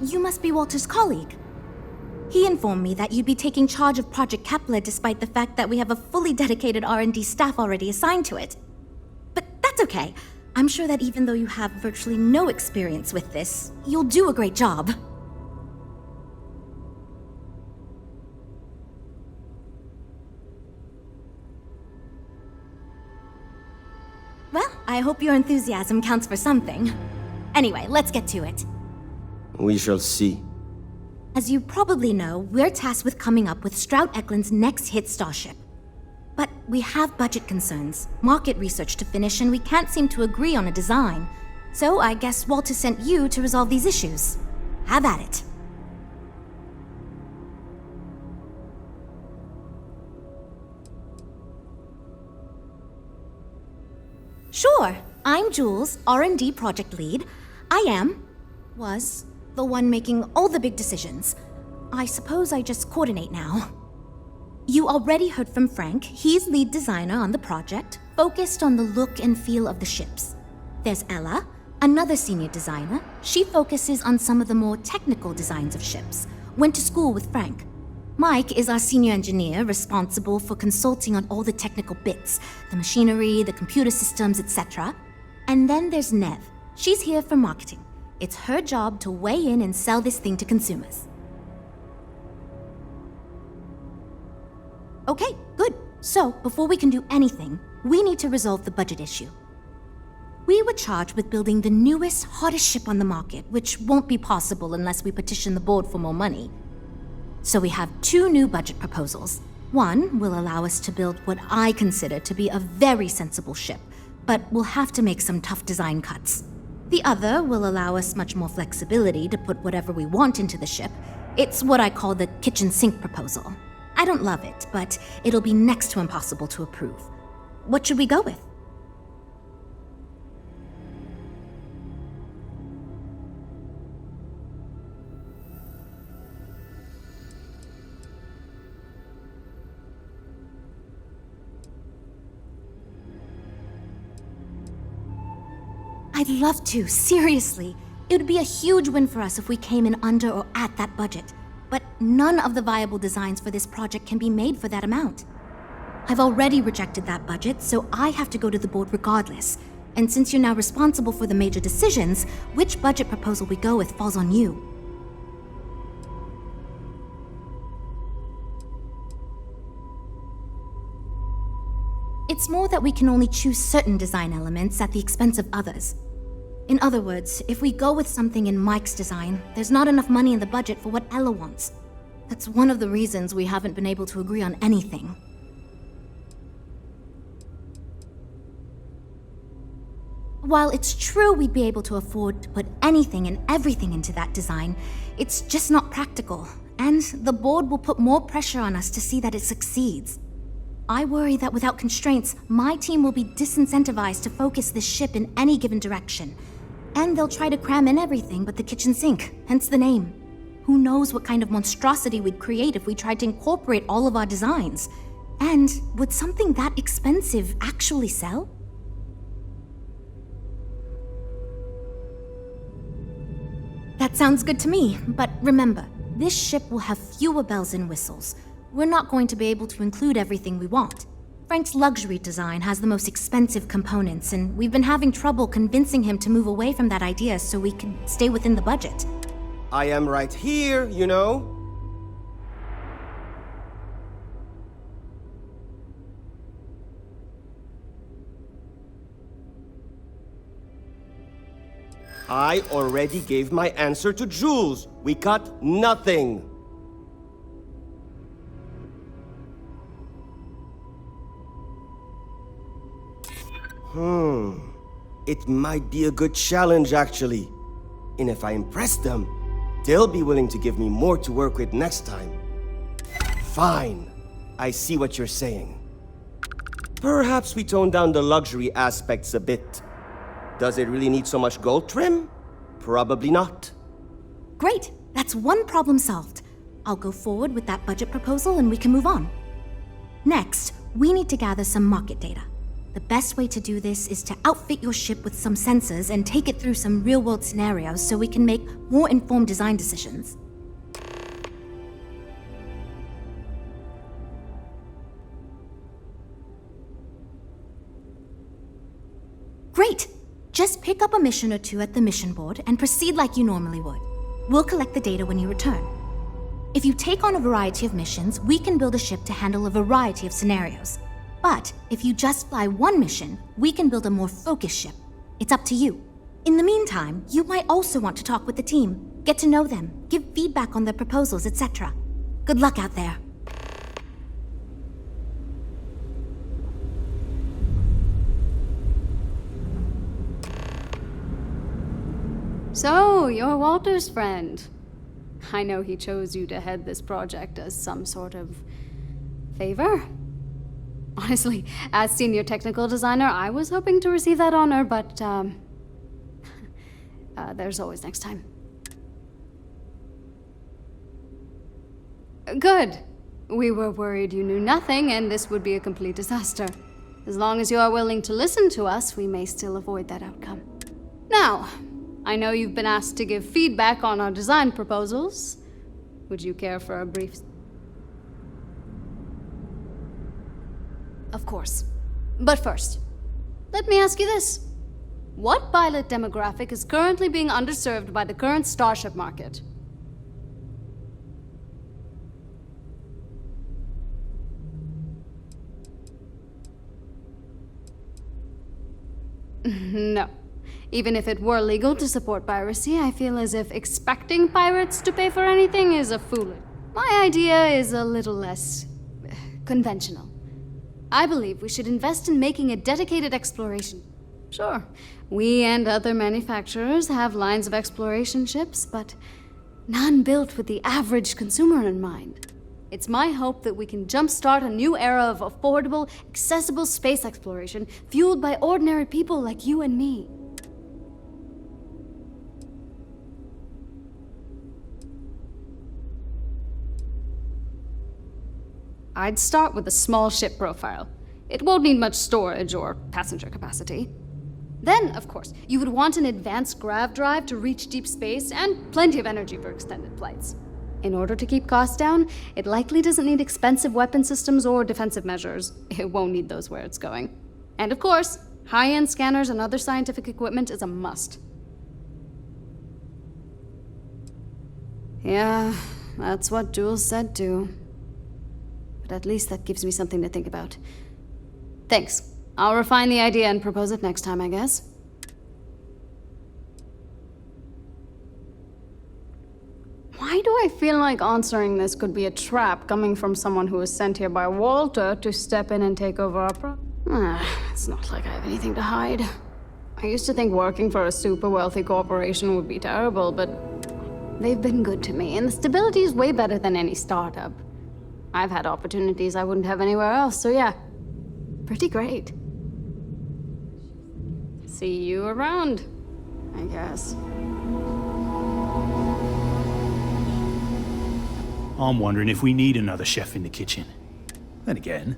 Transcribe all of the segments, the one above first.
you must be Walter's colleague. He informed me that you'd be taking charge of Project Kepler despite the fact that we have a fully dedicated R&D staff already assigned to it. But that's okay. I'm sure that even though you have virtually no experience with this, you'll do a great job. Well, I hope your enthusiasm counts for something. Anyway, let's get to it. We shall see. As you probably know, we're tasked with coming up with Stroud Eklund's next hit starship. But we have budget concerns, market research to finish, and we can't seem to agree on a design. So I guess Walter sent you to resolve these issues. Have at it. Sure, I'm Jules, R&D project lead. Was the one making all the big decisions. I suppose I just coordinate now. You already heard from Frank. He's lead designer on the project, focused on the look and feel of the ships. There's Ella, another senior designer. She focuses on some of the more technical designs of ships. Went to school with Frank. Mike is our senior engineer, responsible for consulting on all the technical bits, the machinery, the computer systems, etc. And then there's Nev. She's here for marketing. It's her job to weigh in and sell this thing to consumers. Okay, good. So, before we can do anything, we need to resolve the budget issue. We were charged with building the newest, hottest ship on the market, which won't be possible unless we petition the board for more money. So we have two new budget proposals. One will allow us to build what I consider to be a very sensible ship, but we'll have to make some tough design cuts. The other will allow us much more flexibility to put whatever we want into the ship. It's what I call the kitchen sink proposal. I don't love it, but it'll be next to impossible to approve. What should we go with? I'd love to, seriously. It would be a huge win for us if we came in under or at that budget. But none of the viable designs for this project can be made for that amount. I've already rejected that budget, so I have to go to the board regardless. And since you're now responsible for the major decisions, which budget proposal we go with falls on you. It's more that we can only choose certain design elements at the expense of others. In other words, if we go with something in Mike's design, there's not enough money in the budget for what Ella wants. That's one of the reasons we haven't been able to agree on anything. While it's true we'd be able to afford to put anything and everything into that design, it's just not practical, and the board will put more pressure on us to see that it succeeds. I worry that without constraints, my team will be disincentivized to focus this ship in any given direction. And they'll try to cram in everything but the kitchen sink, hence the name. Who knows what kind of monstrosity we'd create if we tried to incorporate all of our designs? And would something that expensive actually sell? That sounds good to me, but remember, this ship will have fewer bells and whistles. We're not going to be able to include everything we want. Frank's luxury design has the most expensive components, and we've been having trouble convincing him to move away from that idea so we can stay within the budget. I am right here, you know. I already gave my answer to Jules. We cut nothing. It might be a good challenge, actually. And if I impress them, they'll be willing to give me more to work with next time. Fine. I see what you're saying. Perhaps we tone down the luxury aspects a bit. Does it really need so much gold trim? Probably not. Great. That's one problem solved. I'll go forward with that budget proposal and we can move on. Next, we need to gather some market data. The best way to do this is to outfit your ship with some sensors and take it through some real-world scenarios so we can make more informed design decisions. Great! Just pick up a mission or two at the mission board and proceed like you normally would. We'll collect the data when you return. If you take on a variety of missions, we can build a ship to handle a variety of scenarios. But if you just fly one mission, we can build a more focused ship. It's up to you. In the meantime, you might also want to talk with the team, get to know them, give feedback on their proposals, etc. Good luck out there. So, you're Walter's friend. I know he chose you to head this project as some sort of favor. Honestly, as senior technical designer, I was hoping to receive that honor, but, there's always next time. Good. We were worried you knew nothing, and this would be a complete disaster. As long as you are willing to listen to us, we may still avoid that outcome. Now, I know you've been asked to give feedback on our design proposals. Would you care for a brief... Of course. But first, let me ask you this. What pilot demographic is currently being underserved by the current starship market? No. Even if it were legal to support piracy, I feel as if expecting pirates to pay for anything is a foolish. My idea is a little less conventional. I believe we should invest in making a dedicated exploration. Sure, we and other manufacturers have lines of exploration ships, but none built with the average consumer in mind. It's my hope that we can jumpstart a new era of affordable, accessible space exploration fueled by ordinary people like you and me. I'd start with a small ship profile. It won't need much storage or passenger capacity. Then, of course, you would want an advanced grav drive to reach deep space and plenty of energy for extended flights. In order to keep costs down, it likely doesn't need expensive weapon systems or defensive measures. It won't need those where it's going. And of course, high-end scanners and other scientific equipment is a must. Yeah, that's what Jules said too. But at least that gives me something to think about. Thanks. I'll refine the idea and propose it next time, I guess. Why do I feel like answering this could be a trap coming from someone who was sent here by Walter to step in and take over our it's not like I have anything to hide. I used to think working for a super wealthy corporation would be terrible, but they've been good to me, and the stability is way better than any startup. I've had opportunities I wouldn't have anywhere else, so yeah, pretty great. See you around, I guess. I'm wondering if we need another chef in the kitchen. Then again,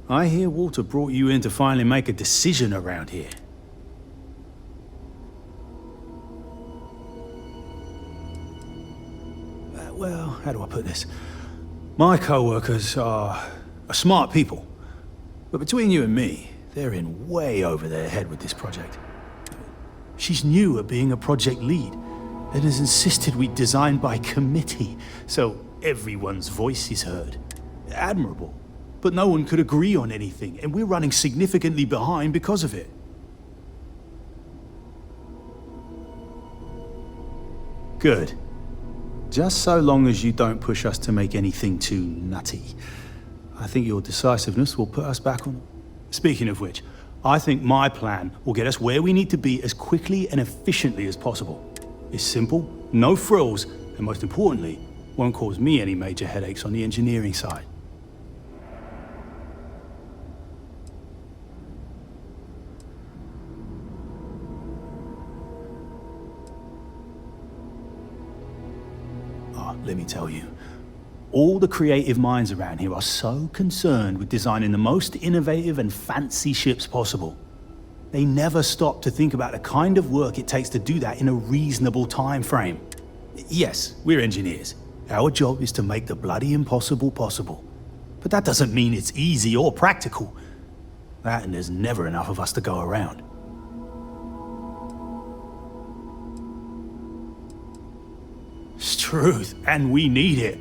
I hear Walter brought you in to finally make a decision around here. Well, how do I put this? My co-workers are smart people. But between you and me, they're in way over their head with this project. She's new at being a project lead and has insisted we design by committee, so everyone's voice is heard. Admirable. But no one could agree on anything, and we're running significantly behind because of it. Good. Just so long as you don't push us to make anything too nutty. I think your decisiveness will put us back on... Speaking of which, I think my plan will get us where we need to be as quickly and efficiently as possible. It's simple, no frills, and most importantly, won't cause me any major headaches on the engineering side. Let me tell you, all the creative minds around here are so concerned with designing the most innovative and fancy ships possible. They never stop to think about the kind of work it takes to do that in a reasonable time frame. Yes, we're engineers. Our job is to make the bloody impossible possible. But that doesn't mean it's easy or practical. That and there's never enough of us to go around. It's truth, and we need it.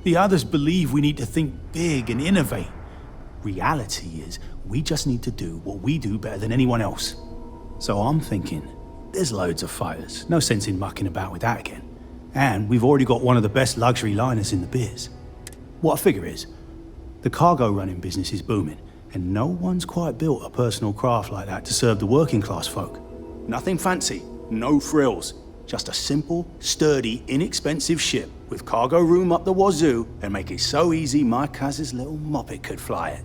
The others believe we need to think big and innovate. Reality is, we just need to do what we do better than anyone else. So I'm thinking, there's loads of fighters. No sense in mucking about with that again. And we've already got one of the best luxury liners in the biz. What I figure is, the cargo running business is booming, and no one's quite built a personal craft like that to serve the working class folk. Nothing fancy, no frills. Just a simple, sturdy, inexpensive ship with cargo room up the wazoo and make it so easy my cousin's little moppet could fly it.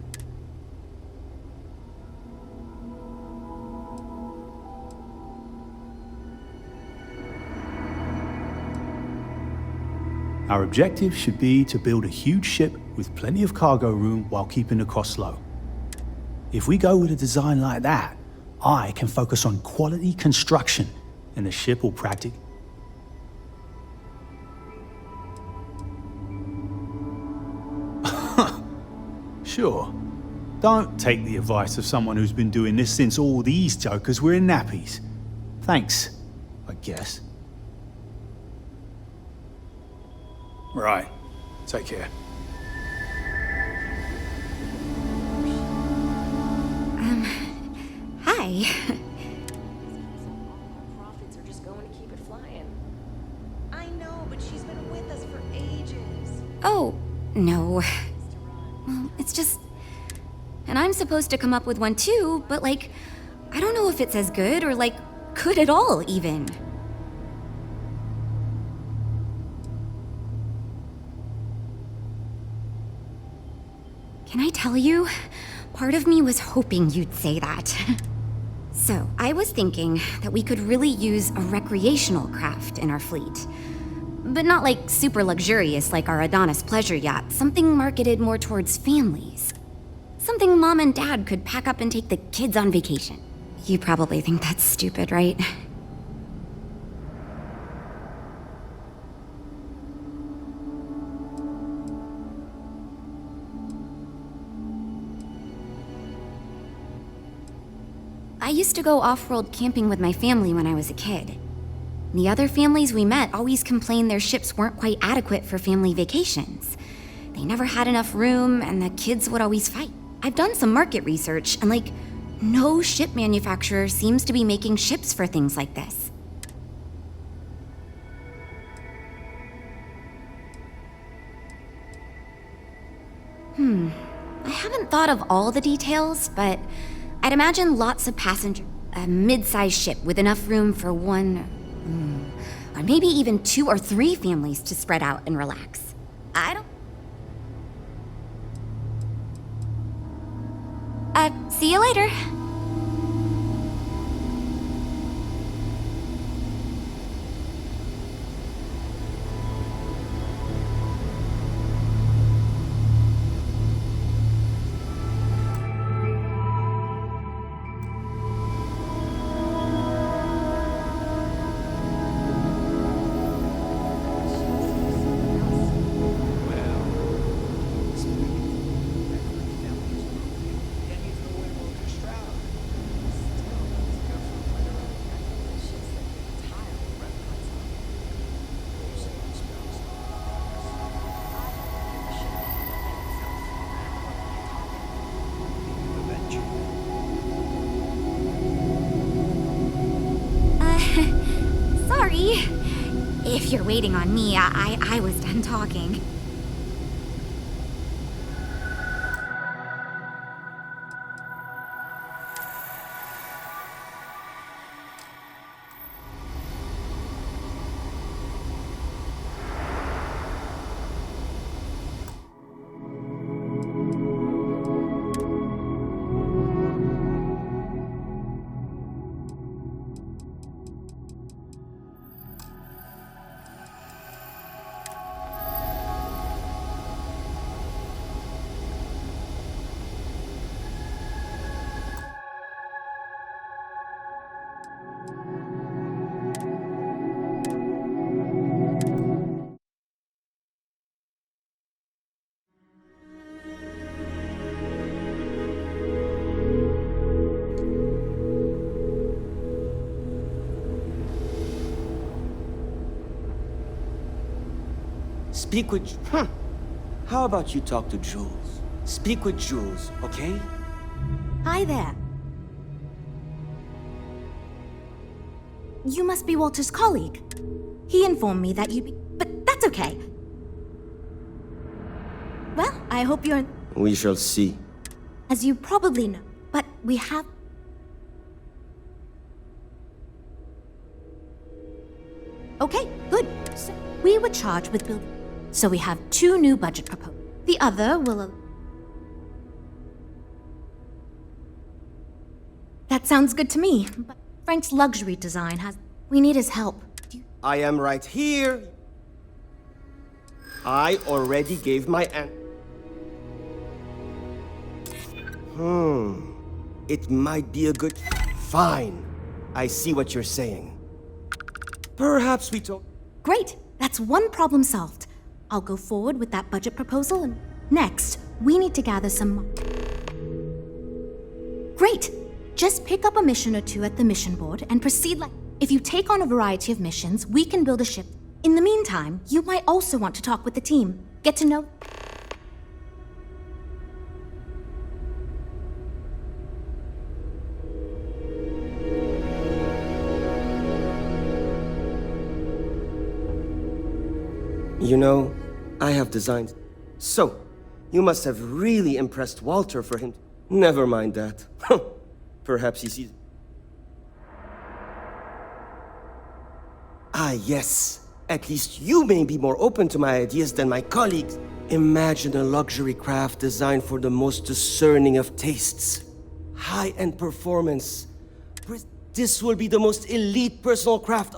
Our objective should be to build a huge ship with plenty of cargo room while keeping the costs low. If we go with a design like that, I can focus on quality construction and the ship will practically... Sure. Don't take the advice of someone who's been doing this since all these jokers were in nappies. Thanks, I guess. Right. Take care. Hi. Profits are just going to keep it flying. I know, but she's been with us for ages. Oh, no. Well, it's just... And I'm supposed to come up with one too, but like, I don't know if it's as good or like, good at all, even. Can I tell you? Part of me was hoping you'd say that. So, I was thinking that we could really use a recreational craft in our fleet. But not like super luxurious like our Adonis pleasure yacht, something marketed more towards families. Something mom and dad could pack up and take the kids on vacation. You probably think that's stupid, right? I used to go off-world camping with my family when I was a kid. The other families we met always complained their ships weren't quite adequate for family vacations. They never had enough room, and the kids would always fight. I've done some market research, and like, no ship manufacturer seems to be making ships for things like this. I haven't thought of all the details, but I'd imagine lots of passengers, a mid-sized ship with enough room for one, or maybe even 2 or 3 families to spread out and relax. I don't... see you later. Sorry. If you're waiting on me, I was done talking. speak with... How about you talk to Jules? Speak with Jules, okay? Hi there. You must be Walter's colleague. He informed me that you'd be... But that's okay. Well, I hope you're... We shall see. As you probably know, but we have... Okay, good. So we were charged with building... So we have 2 new budget proposals. The other will... That sounds good to me, but Frank's luxury design has... We need his help. I am right here. I already gave my It might be a good... Fine. I see what you're saying. Perhaps we talk... Great, that's one problem solved. I'll go forward with that budget proposal and... Next, we need to gather some... Great! Just pick up a mission or 2 at the mission board and proceed like... If you take on a variety of missions, we can build a ship. In the meantime, you might also want to talk with the team. Get to know... You know, I have designed... So, you must have really impressed Walter for him... Never mind that. Perhaps he sees... Ah, yes. At least you may be more open to my ideas than my colleagues. Imagine a luxury craft designed for the most discerning of tastes. High-end performance. This will be the most elite personal craft.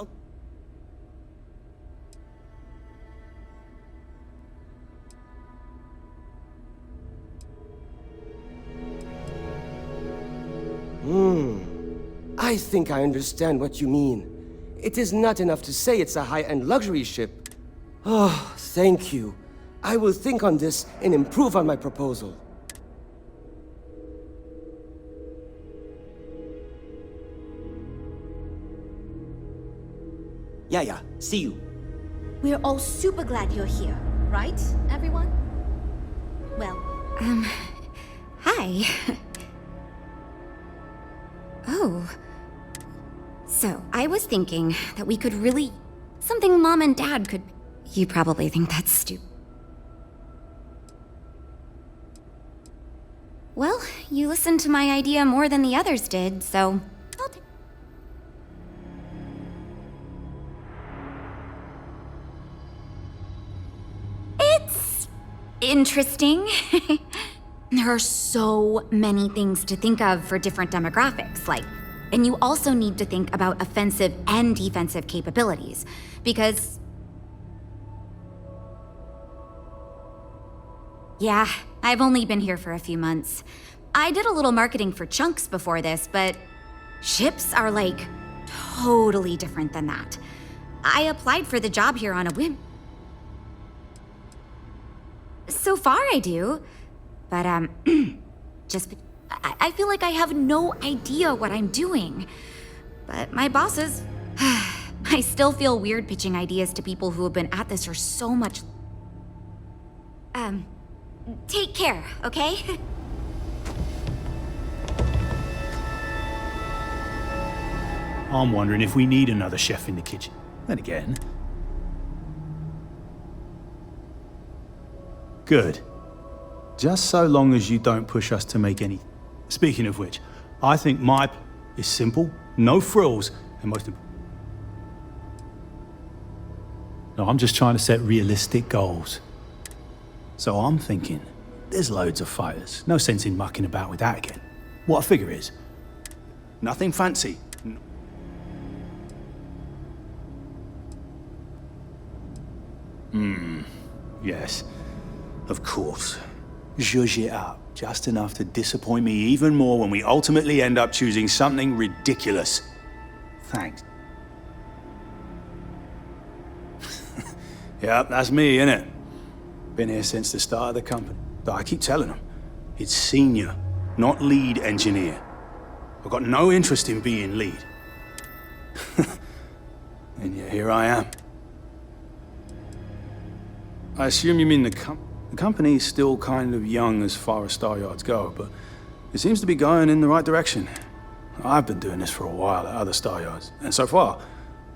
I think I understand what you mean. It is not enough to say it's a high-end luxury ship. Oh, thank you. I will think on this and improve on my proposal. Yeah, see you. We're all super glad you're here, right, everyone? Well, Hi. Oh. So, I was thinking that we could really... Something Mom and Dad could... You probably think that's stupid. Well, you listened to my idea more than the others did, so... It's... interesting. There are so many things to think of for different demographics, like... And you also need to think about offensive and defensive capabilities, because... Yeah, I've only been here for a few months. I did a little marketing for Chunks before this, but ships are like totally different than that. I applied for the job here on a whim. So far I do, but I feel like I have no idea what I'm doing. But my bosses... I still feel weird pitching ideas to people who have been at this for so much... Take care, okay? I'm wondering if we need another chef in the kitchen. Then again... Good. Just so long as you don't push us to make any... Speaking of which, I think my is simple, no frills, and most important... No, I'm just trying to set realistic goals. So I'm thinking, there's loads of fighters. No sense in mucking about with that again. What a figure is. Nothing fancy. Yes. Of course. Zhuzh it up. Just enough to disappoint me even more when we ultimately end up choosing something ridiculous. Thanks. Yep, that's me, innit? Been here since the start of the company. But I keep telling them, it's senior, not lead engineer. I've got no interest in being lead. And yet here I am. I assume you mean the company's still kind of young as far as Star Yards go, but it seems to be going in the right direction. I've been doing this for a while at other Star Yards, and so far,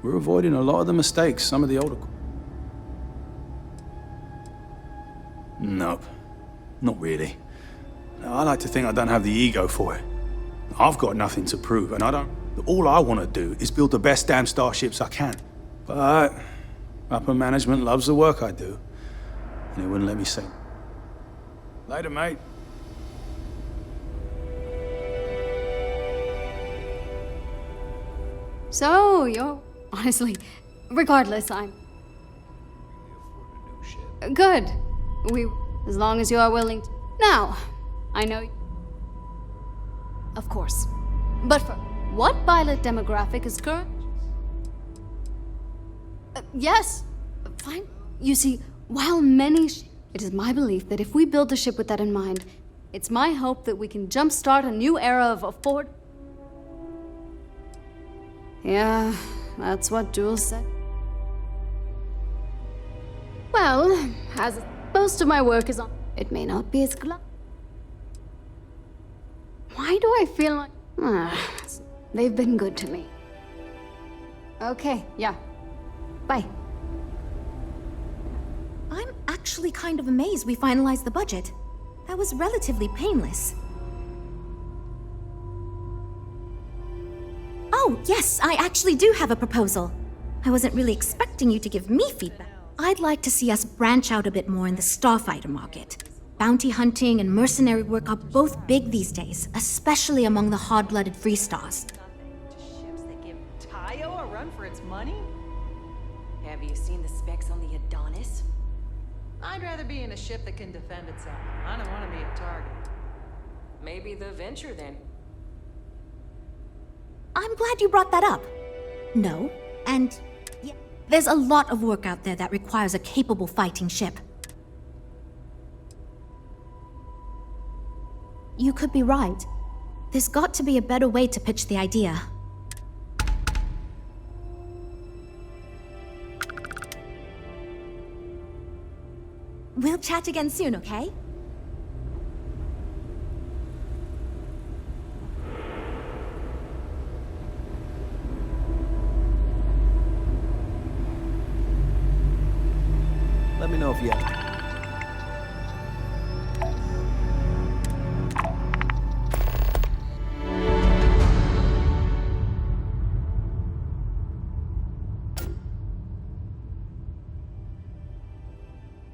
we're avoiding a lot of the mistakes some of the older... Nope. Not really. I like to think I don't have the ego for it. I've got nothing to prove, and all I want to do is build the best damn starships I can. But upper management loves the work I do, and they wouldn't let me say. Later, mate. So, you're... Honestly, regardless, I'm... Good. As long as you are willing to... Now, I know... Of course. But for... What pilot demographic is current? Yes. Fine. You see, while many... It is my belief that if we build the ship with that in mind, it's my hope that we can jumpstart a new era of afford... Yeah, that's what Jules said. Well, as most of my work is on, it may not be as glam. Why do I feel like... they've been good to me. Okay, yeah. Bye. I'm actually kind of amazed we finalized the budget. That was relatively painless. Oh, yes, I actually do have a proposal. I wasn't really expecting you to give me feedback. I'd like to see us branch out a bit more in the starfighter market. Bounty hunting and mercenary work are both big these days, especially among the hard-blooded free stars. Ships that give Tayo a run for its money? Have you seen the specs on the Adonis? I'd rather be in a ship that can defend itself. I don't want to be a target. Maybe the Venture, then. I'm glad you brought that up. No, and yeah, there's a lot of work out there that requires a capable fighting ship. You could be right. There's got to be a better way to pitch the idea. We'll chat again soon, okay? Let me know if you have...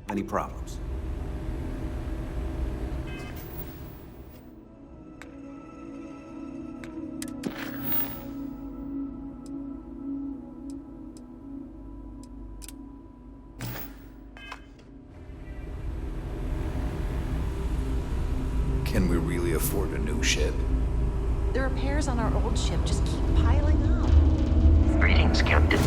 Any problems? Can we really afford a new ship? The repairs on our old ship just keep piling up. Greetings, Captain.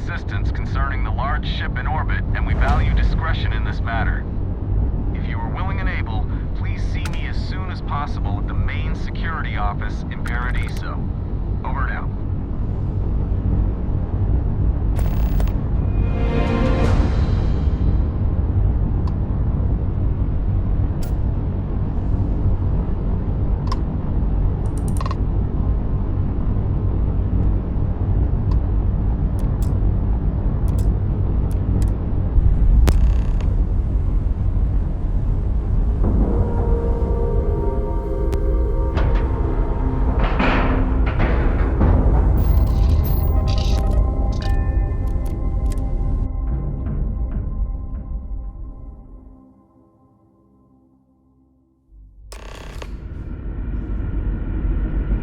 assistance concerning the large ship in orbit, and we value discretion in this matter. If you are willing and able, please see me as soon as possible at the main security office in Paradiso. Over and out.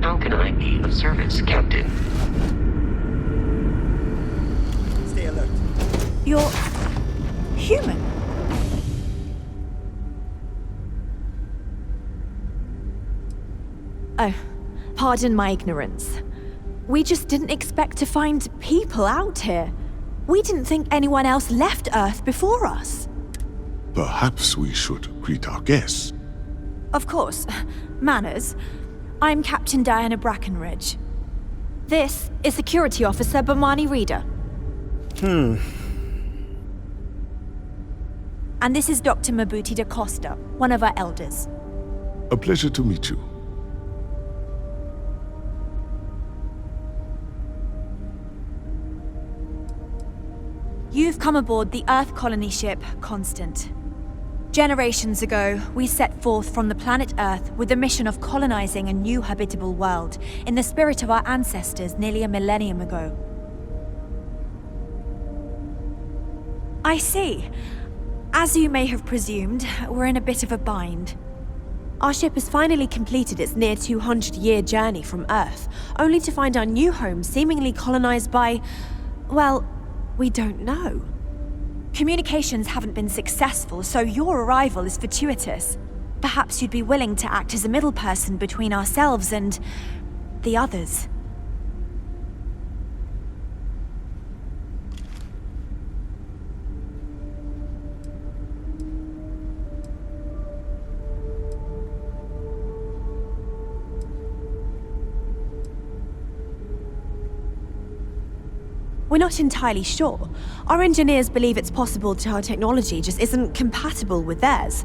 How can I be of service, Captain? Stay alert. You're human. Oh, pardon my ignorance. We just didn't expect to find people out here. We didn't think anyone else left Earth before us. Perhaps we should greet our guests. Of course. Manners. I'm Captain Diana Brackenridge. This is Security Officer Bomani Reader. And this is Dr. Mabuti da Costa, one of our elders. A pleasure to meet you. You've come aboard the Earth colony ship Constant. Generations ago, we set forth from the planet Earth with the mission of colonizing a new habitable world in the spirit of our ancestors nearly a millennium ago. I see. As you may have presumed, we're in a bit of a bind. Our ship has finally completed its near 200-year journey from Earth, only to find our new home seemingly colonized by, well, we don't know. Communications haven't been successful, so your arrival is fortuitous. Perhaps you'd be willing to act as a middle person between ourselves and the others. We're not entirely sure. Our engineers believe it's possible our technology just isn't compatible with theirs.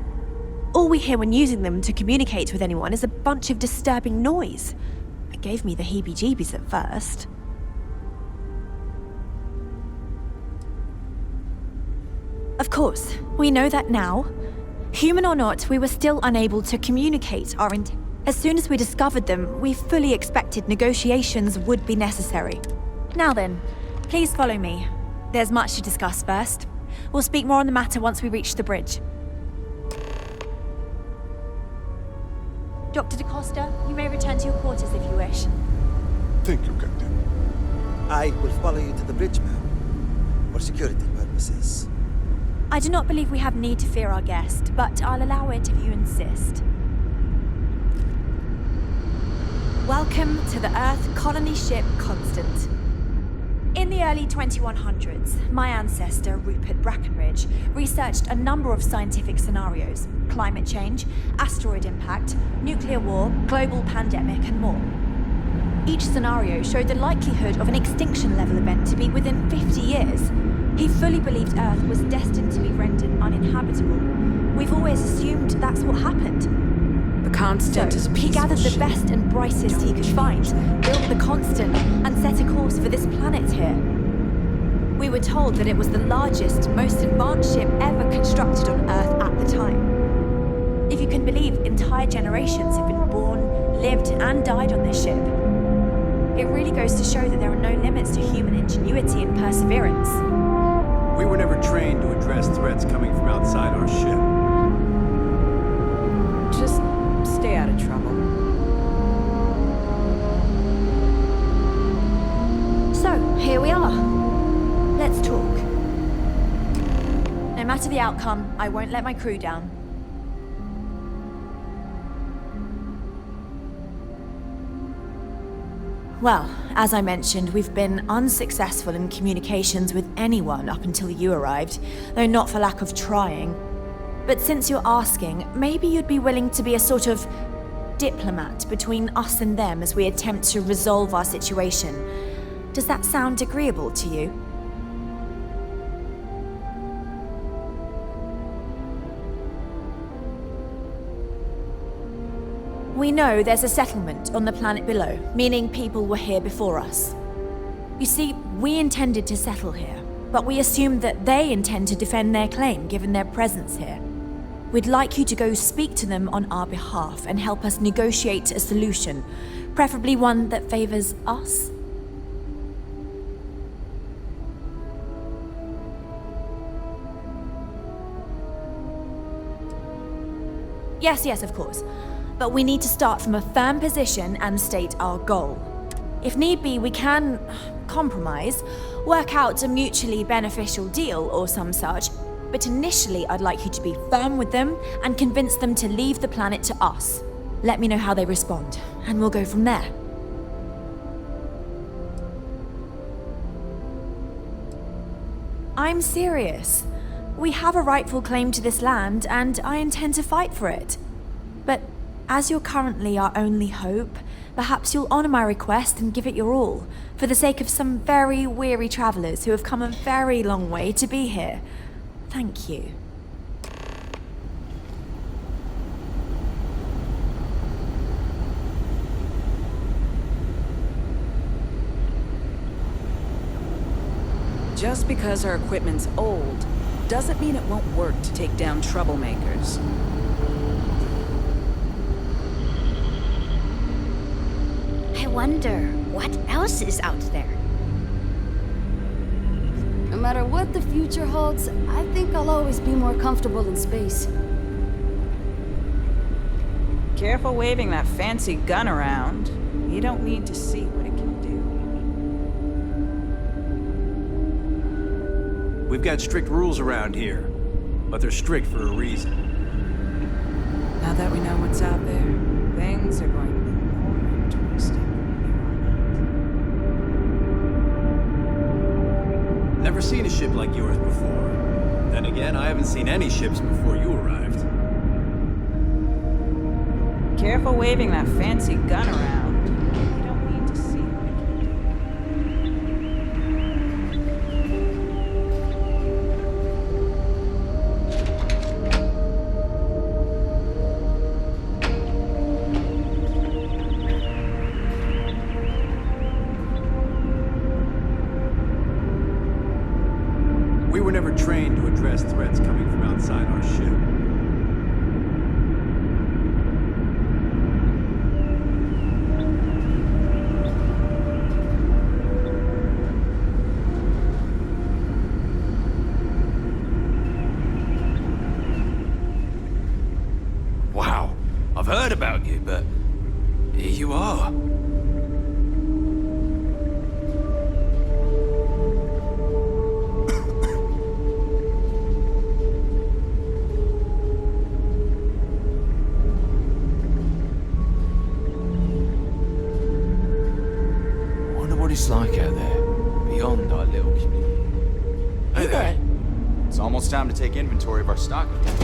All we hear when using them to communicate with anyone is a bunch of disturbing noise. It gave me the heebie-jeebies at first. Of course, we know that now. Human or not, we were still unable to communicate our intent. As soon as we discovered them, we fully expected negotiations would be necessary. Now then, please follow me. There's much to discuss first. We'll speak more on the matter once we reach the bridge. Dr. da Costa, you may return to your quarters if you wish. Thank you, Captain. I will follow you to the bridge, ma'am, for security purposes. I do not believe we have need to fear our guest, but I'll allow it if you insist. Welcome to the Earth colony ship Constant. In the early 2100s, my ancestor, Rupert Brackenridge, researched a number of scientific scenarios: climate change, asteroid impact, nuclear war, global pandemic, and more. Each scenario showed the likelihood of an extinction-level event to be within 50 years. He fully believed Earth was destined to be rendered uninhabitable. We've always assumed that's what happened. The Constant is a he gathered the best and brightest he could find, built the Constant, and set a course for this planet here. We were told that it was the largest, most advanced ship ever constructed on Earth at the time. If you can believe, entire generations have been born, lived, and died on this ship. It really goes to show that there are no limits to human ingenuity and perseverance. We were never trained to address threats coming from outside our ship. Just stay out of trouble. So, here we are. Let's talk. No matter the outcome, I won't let my crew down. Well, As I mentioned, we've been unsuccessful in communications with anyone up until you arrived, though not for lack of trying. But since you're asking, maybe you'd be willing to be a sort of diplomat between us and them as we attempt to resolve our situation. Does that sound agreeable to you? We know there's a settlement on the planet below, meaning people were here before us. You see, we intended to settle here, but we assumed that they intend to defend their claim given their presence here. We'd like you to go speak to them on our behalf and help us negotiate a solution, preferably one that favors us. Yes, of course. But we need to start from a firm position and state our goal. If need be, we can compromise, work out a mutually beneficial deal or some such, but initially I'd like you to be firm with them and convince them to leave the planet to us. Let me know how they respond, and we'll go from there. I'm serious. We have a rightful claim to this land, and I intend to fight for it. But as you're currently our only hope, perhaps you'll honor my request and give it your all, for the sake of some very weary travelers who have come a very long way to be here. Thank you. Just because our equipment's old doesn't mean it won't work to take down troublemakers. I wonder what else is out there. No matter what the future holds, I think I'll always be more comfortable in space. Careful waving that fancy gun around. You don't need to see what it can do. We've got strict rules around here, but they're strict for a reason. Now that we know what's out there, things are going to be more interesting. Never seen a ship like yours before. Then again, I haven't seen any ships before you arrived. Careful waving that fancy gun around. You don't need to see what it can do. We were never trained to address threats coming from outside our ship. Wow, I've heard about you, but here you are. What it's like out there, beyond our little community. Hey there. It's almost time to take inventory of our stock again.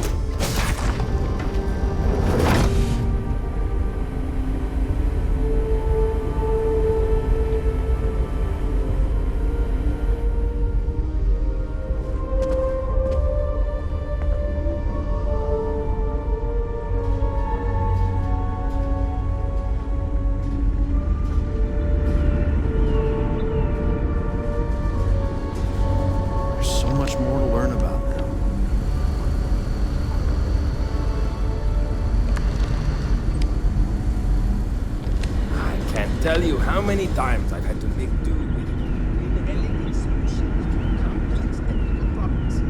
More to learn about them. I can't tell you how many times I've had to make do with elegant solutions to complex technical problems.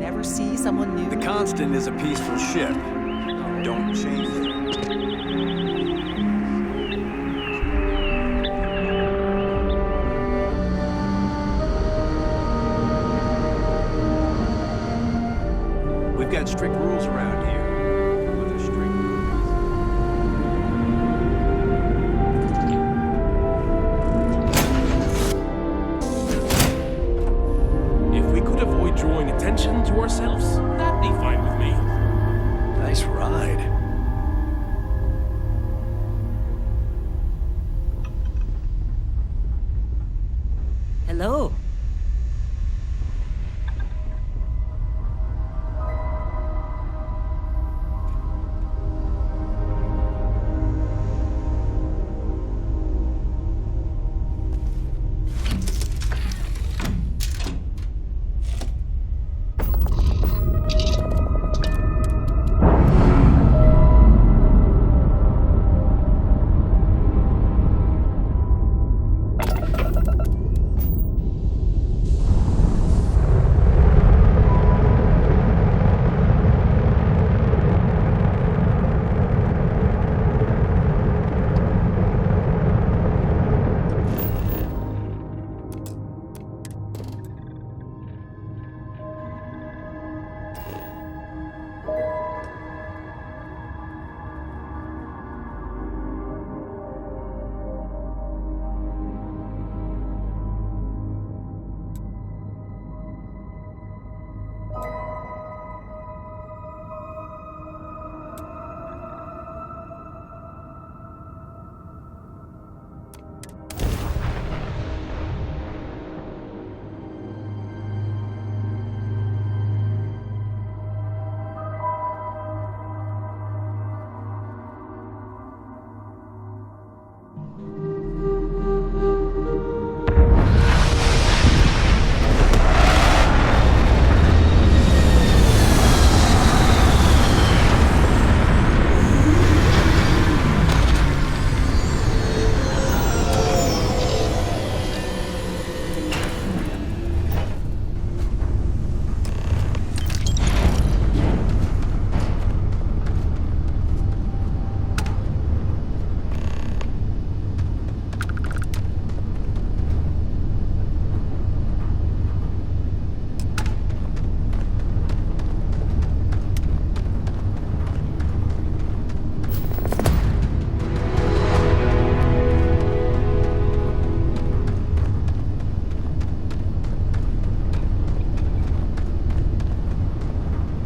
ever see someone new? The Constant is a peaceful ship. Don't change it. We've got strict rules around here. But they're strict rules. If we could avoid drawing attention to ourselves, that'd be fine with me. Nice ride. Hello.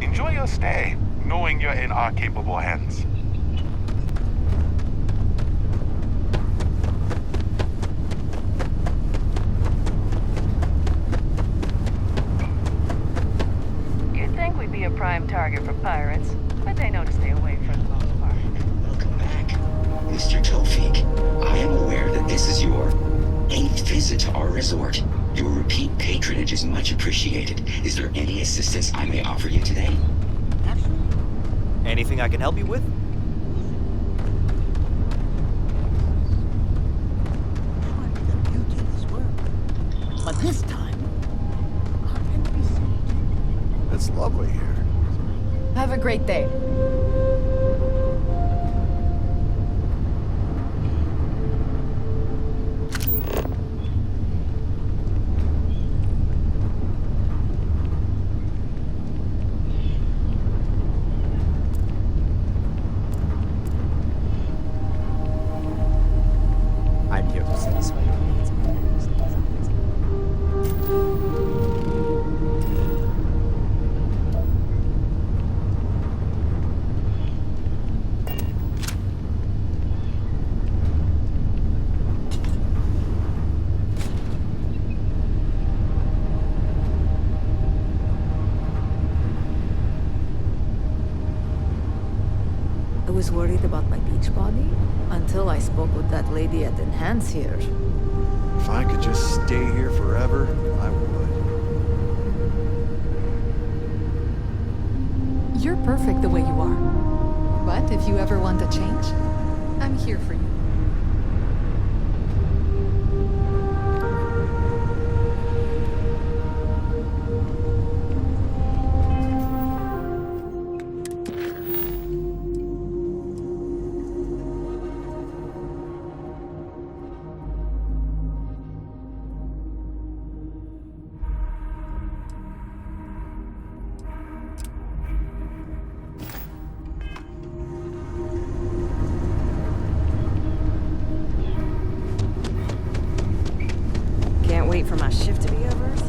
Enjoy your stay, knowing you're in our capable hands. You'd think we'd be a prime target for pirates, but they know to stay away for the most part. Welcome back, Mr. Tofik. I am aware that this is your 8th visit to our resort. Your repeat patronage is much appreciated. Is there any assistance I may offer you today? Anything I can help you with? But this time, It's lovely here. have a great day. I'm here to satisfy your needs. I was worried about my beach body until I spoke with that lady at Enhance here. If I could just stay here forever, I would. You're perfect the way you are. But if you ever want to change, I'm here for you. last shift to be over, so...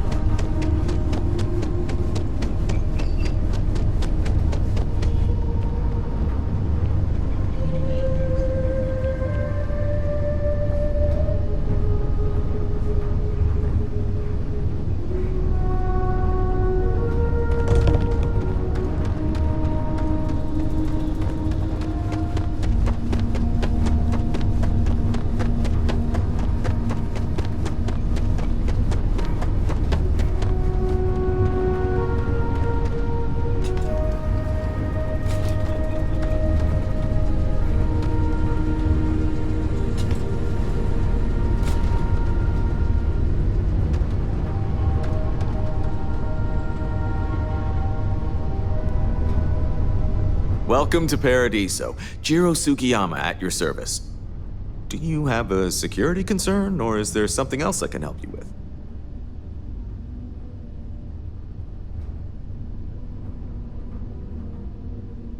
Welcome to Paradiso. Jiro Sukiyama at your service. Do you have a security concern, or is there something else I can help you with?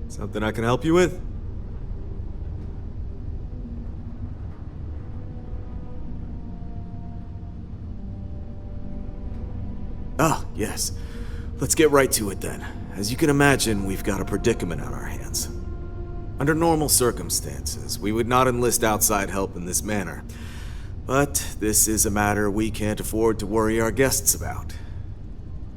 Something I can help you with? Ah, yes. Let's get right to it then. As you can imagine, we've got a predicament on our hands. Under normal circumstances, we would not enlist outside help in this manner. But this is a matter we can't afford to worry our guests about.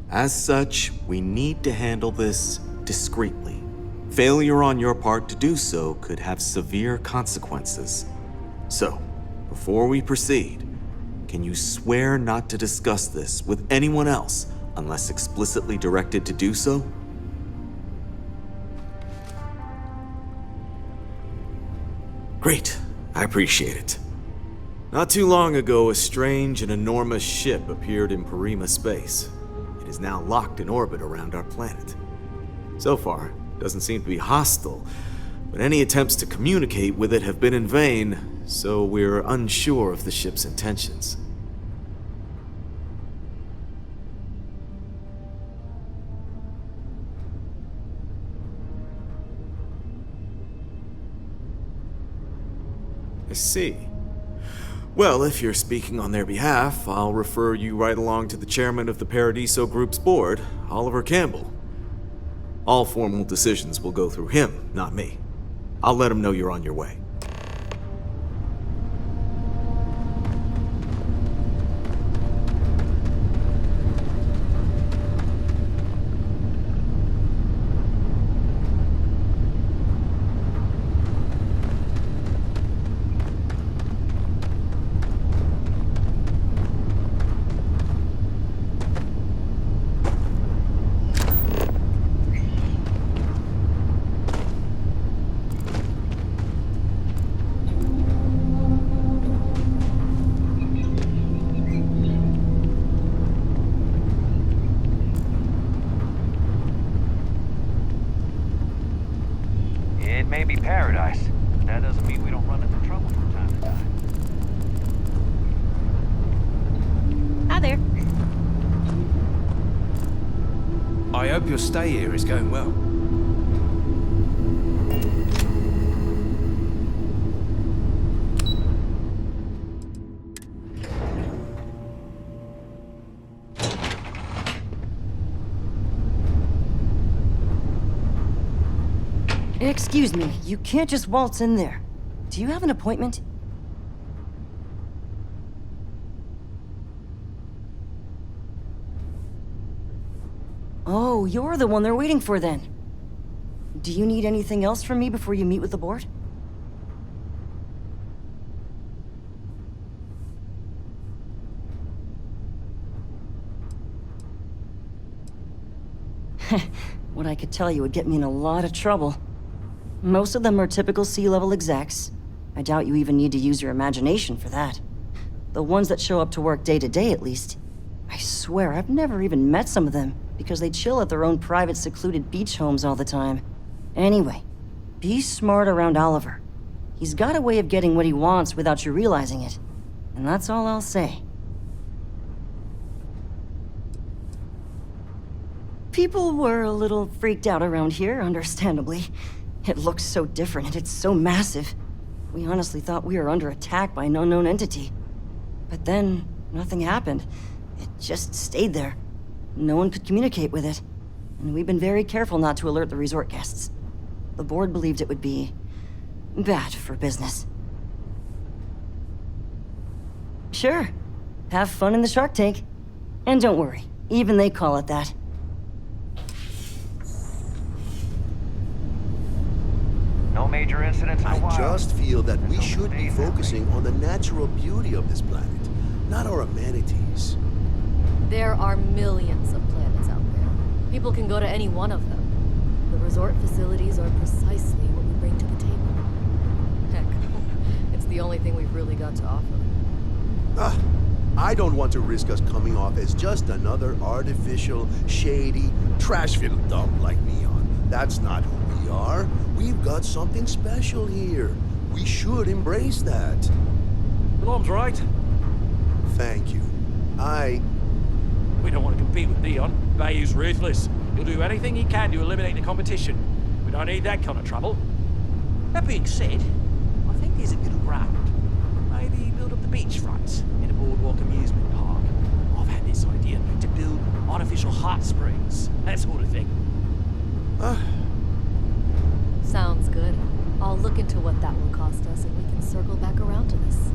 As such, we need to handle this discreetly. Failure on your part to do so could have severe consequences. So, before we proceed, can you swear not to discuss this with anyone else unless explicitly directed to do so? Great. I appreciate it. Not too long ago, a strange and enormous ship appeared in Parima space. It is now locked in orbit around our planet. So far, it doesn't seem to be hostile, but any attempts to communicate with it have been in vain, so we're unsure of the ship's intentions. I see. Well, if you're speaking on their behalf, I'll refer you right along to the chairman of the Paradiso Group's board, Oliver Campbell. All formal decisions will go through him, not me. I'll let him know you're on your way. It may be paradise, but that doesn't mean we don't run into trouble from time to time. Hi there. I hope your stay here is going well. Excuse me, you can't just waltz in there. Do you have an appointment? Oh, you're the one they're waiting for then. Do you need anything else from me before you meet with the board? What I could tell you would get me in a lot of trouble. Most of them are typical C-level execs. I doubt you even need to use your imagination for that. The ones that show up to work day to day, at least. I swear, I've never even met some of them, because they chill at their own private, secluded beach homes all the time. Anyway, be smart around Oliver. He's got a way of getting what he wants without you realizing it. And that's all I'll say. People were a little freaked out around here, understandably. It looks so different and it's so massive. We honestly thought we were under attack by an unknown entity. But then, nothing happened. It just stayed there. No one could communicate with it. And we've been very careful not to alert the resort guests. The board believed it would be bad for business. Sure. Have fun in the shark tank. And don't worry, even they call it that. No major incidents in a while. I just feel that we should be focusing on the natural beauty of this planet, not our amenities. There are millions of planets out there. People can go to any one of them. The resort facilities are precisely what we bring to the table. Heck, it's the only thing we've really got to offer. I don't want to risk us coming off as just another artificial, shady, trash-filled dump like Neon. That's not who we are. We've got something special here. We should embrace that. Alarm's right. Thank you. We don't want to compete with Neon. Bayou's ruthless. He'll do anything he can to eliminate the competition. We don't need that kind of trouble. That being said, I think there's a bit of ground. Maybe build up the beachfront in a boardwalk amusement park. I've had this idea to build artificial hot springs, that sort of thing. Sounds good. I'll look into what that will cost us and we can circle back around to this.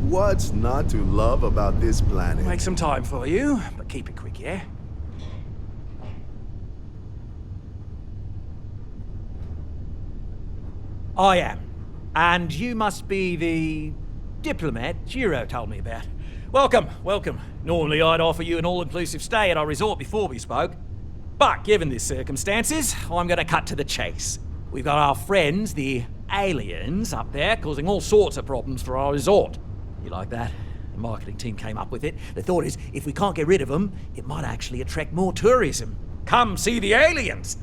What's not to love about this planet? Make some time for you, but keep it quick, yeah? I am. And you must be the diplomat Jiro told me about. Welcome, welcome. Normally I'd offer you an all-inclusive stay at our resort before we spoke. But given the circumstances, I'm gonna cut to the chase. We've got our friends, the aliens, up there causing all sorts of problems for our resort. You like that? The marketing team came up with it. The thought is, if we can't get rid of them, it might actually attract more tourism. Come see the aliens!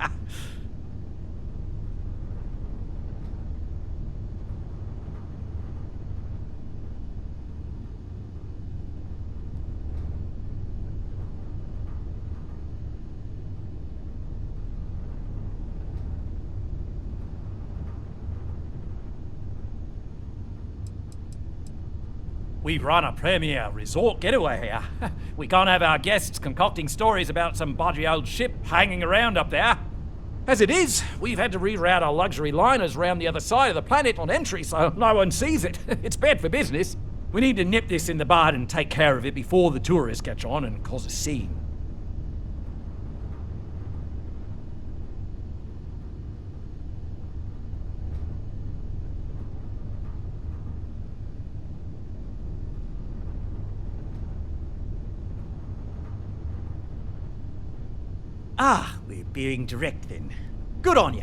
We run a premier resort getaway here. We can't have our guests concocting stories about some bodgy old ship hanging around up there. As it is, we've had to reroute our luxury liners round the other side of the planet on entry so no one sees it. It's bad for business. We need to nip this in the bud and take care of it before the tourists catch on and cause a scene. Ah, we're being direct then. Good on you.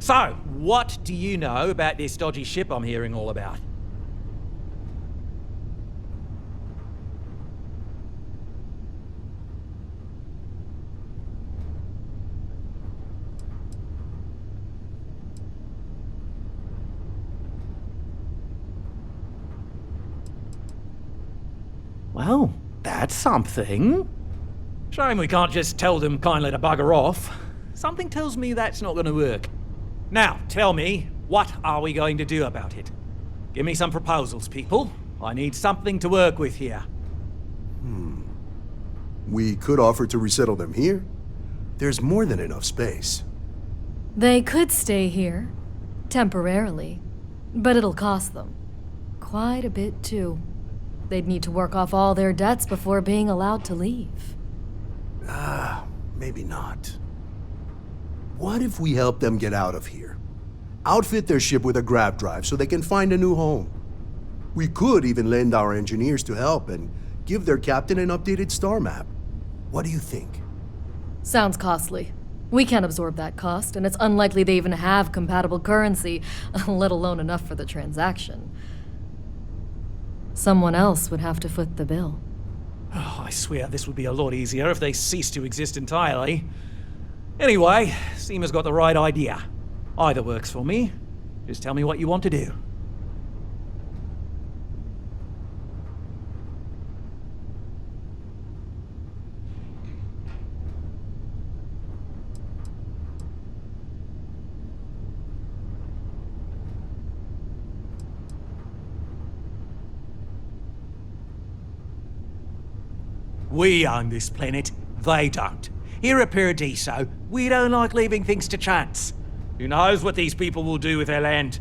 So, what do you know about this dodgy ship I'm hearing all about? Well, that's something. Shame we can't just tell them kindly to bugger off. Something tells me that's not going to work. Now, tell me, what are we going to do about it? Give me some proposals, people. I need something to work with here. We could offer to resettle them here. There's more than enough space. They could stay here, temporarily, but it'll cost them. Quite a bit, too. They'd need to work off all their debts before being allowed to leave. Maybe not. What if we help them get out of here? Outfit their ship with a grab drive so they can find a new home. We could even lend our engineers to help and give their captain an updated star map. What do you think? Sounds costly. We can't absorb that cost, and it's unlikely they even have compatible currency, let alone enough for the transaction. Someone else would have to foot the bill. Oh, I swear this would be a lot easier if they ceased to exist entirely. Anyway, Seema's got the right idea. Either works for me. Just tell me what you want to do. We own this planet, they don't. Here at Paradiso, we don't like leaving things to chance. Who knows what these people will do with their land?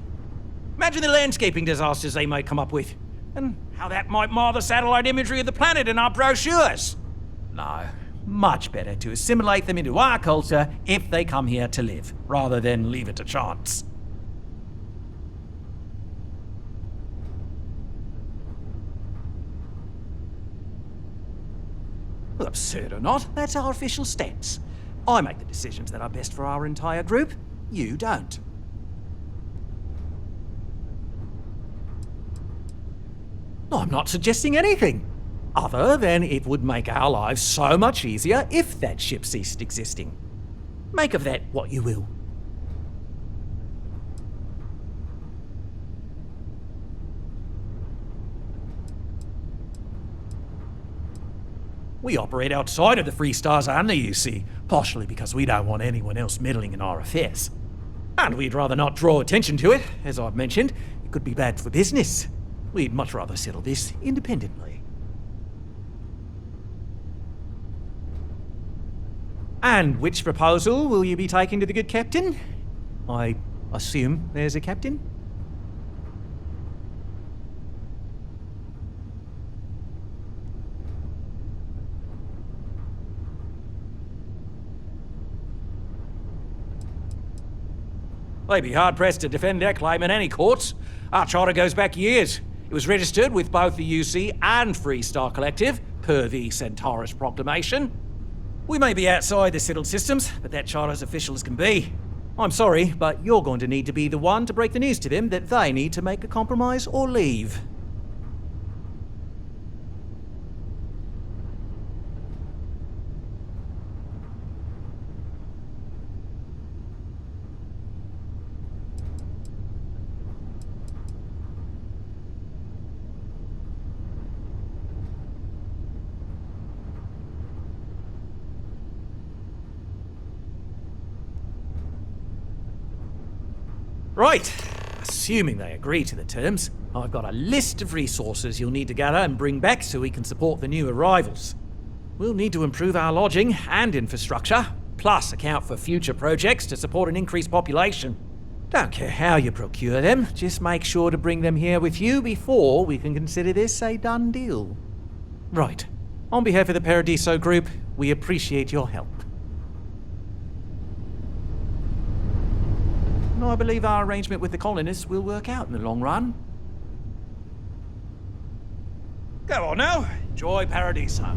Imagine the landscaping disasters they might come up with, and how that might mar the satellite imagery of the planet in our brochures. No, much better to assimilate them into our culture if they come here to live, rather than leave it to chance. Well, absurd or not, that's our official stance. I make the decisions that are best for our entire group. You don't. I'm not suggesting anything, other than it would make our lives so much easier if that ship ceased existing. Make of that what you will. We operate outside of the Free Stars and the UC, partially because we don't want anyone else meddling in our affairs. And we'd rather not draw attention to it, as I've mentioned. It could be bad for business. We'd much rather settle this independently. And which proposal will you be taking to the good captain? I assume there's a captain? They'd be hard-pressed to defend their claim in any courts. Our charter goes back years. It was registered with both the UC and Free Star Collective, per the Centaurus Proclamation. We may be outside the settled systems, but that charter's official as can be. I'm sorry, but you're going to need to be the one to break the news to them that they need to make a compromise or leave. Right. Assuming they agree to the terms, I've got a list of resources you'll need to gather and bring back so we can support the new arrivals. We'll need to improve our lodging and infrastructure, plus account for future projects to support an increased population. Don't care how you procure them, just make sure to bring them here with you before we can consider this a done deal. Right. On behalf of the Paradiso Group, we appreciate your help. I believe our arrangement with the colonists will work out in the long run. Go on now, enjoy Paradiso.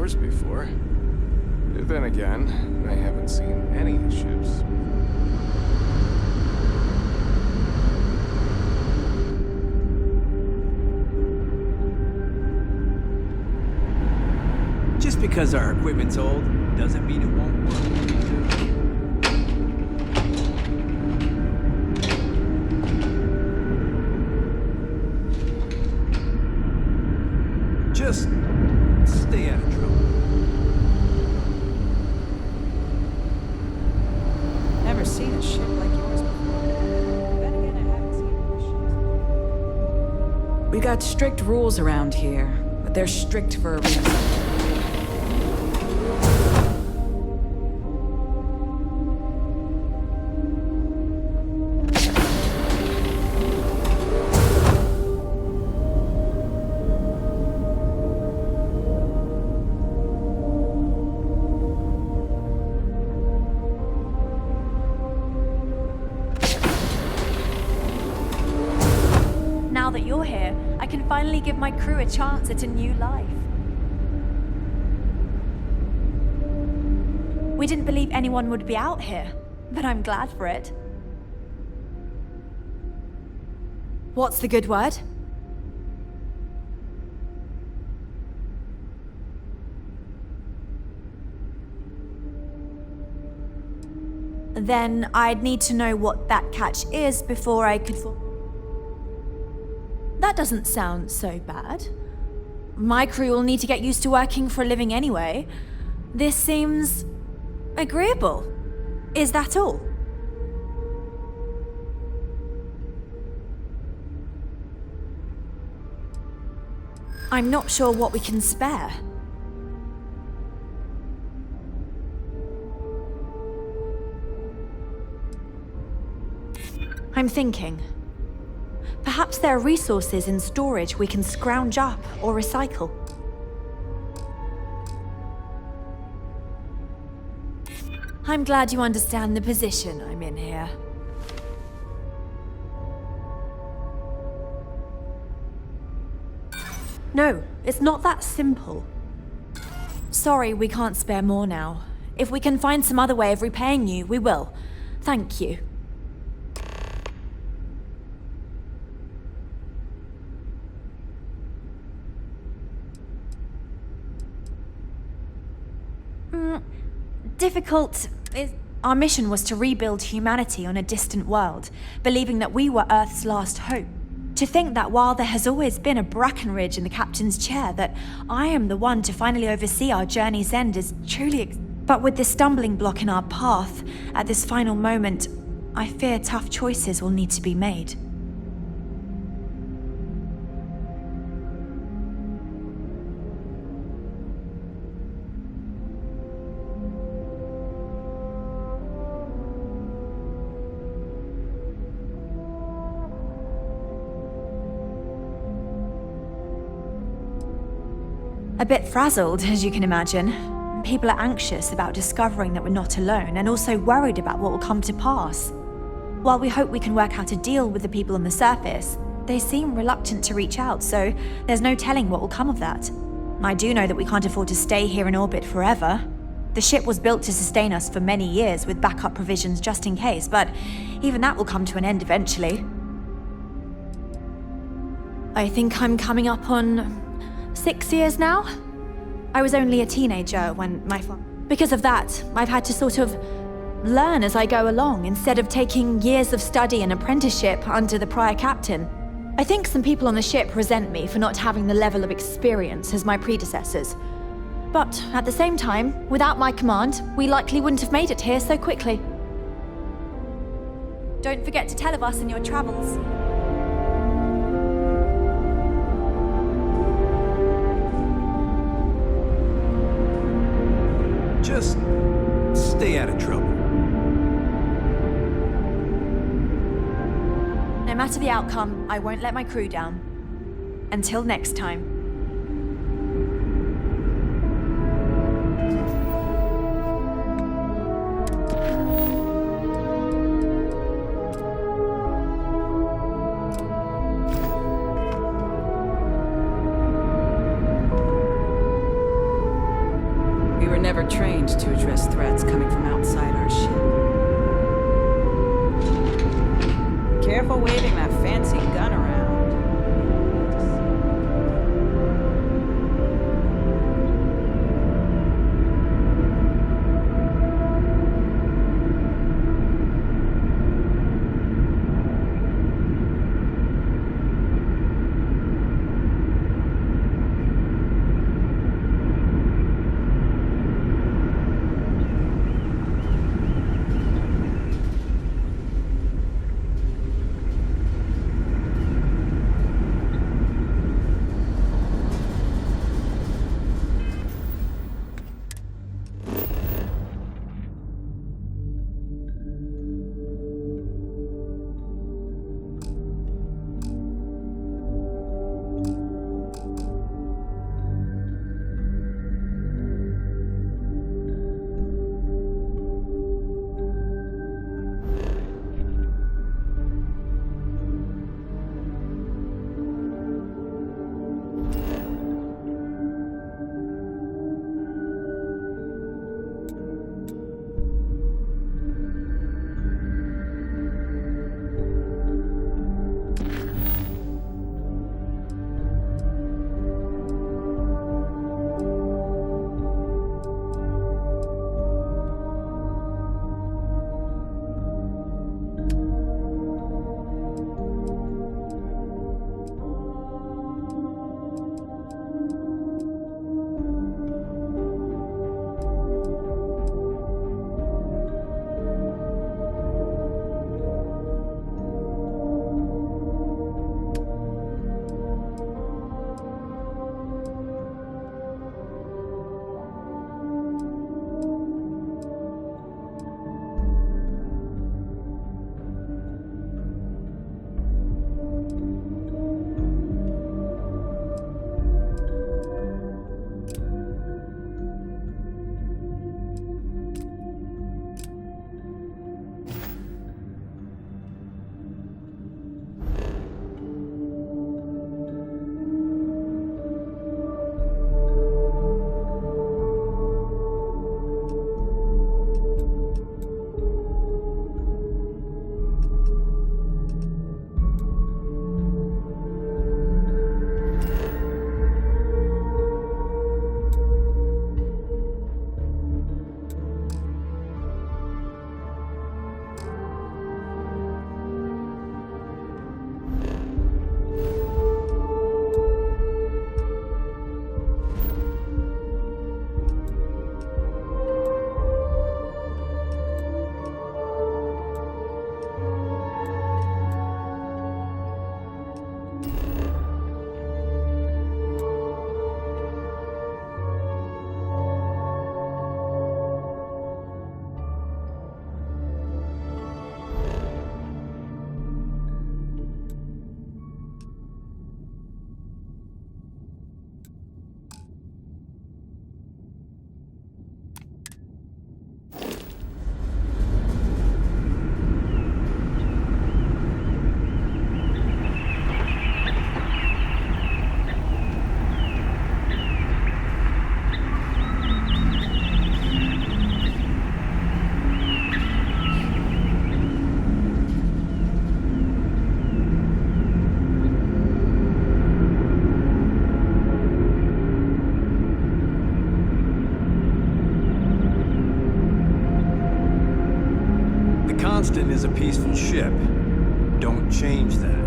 yours before. Then again, I haven't seen any ships. Just because our equipment's old doesn't mean it won't work. Just stay out of trouble. Never seen a ship like yours before. Then again, I haven't seen any ships. We got strict rules around here, but they're strict for a reason. Now that you're here, I can finally give my crew a chance at a new life. We didn't believe anyone would be out here, but I'm glad for it. What's the good word? Then I'd need to know what that catch is before I could... That doesn't sound so bad. My crew will need to get used to working for a living anyway. This seems... agreeable. Is that all? I'm not sure what we can spare. I'm thinking. Perhaps there are resources in storage we can scrounge up or recycle. I'm glad you understand the position I'm in here. No, it's not that simple. Sorry, we can't spare more now. If we can find some other way of repaying you, we will. Thank you. Difficult is... Our mission was to rebuild humanity on a distant world, believing that we were Earth's last hope. To think that while there has always been a Brackenridge in the captain's chair, that I am the one to finally oversee our journey's end is truly... But with this stumbling block in our path, at this final moment, I fear tough choices will need to be made. A bit frazzled, as you can imagine. People are anxious about discovering that we're not alone, and also worried about what will come to pass. While we hope we can work out a deal with the people on the surface, they seem reluctant to reach out, so there's no telling what will come of that. I do know that we can't afford to stay here in orbit forever. The ship was built to sustain us for many years with backup provisions just in case, but even that will come to an end eventually. I think I'm coming up on 6 years now? I was only a teenager when Because of that, I've had to sort of learn as I go along instead of taking years of study and apprenticeship under the prior captain. I think some people on the ship resent me for not having the level of experience as my predecessors. But at the same time, without my command, we likely wouldn't have made it here so quickly. Don't forget to tell of us in your travels. Just stay out of trouble. No matter the outcome, I won't let my crew down. Until next time. never trained to address threats coming from outside our ship. Careful waving that fancy gun around. Constant is a peaceful ship. Don't change that.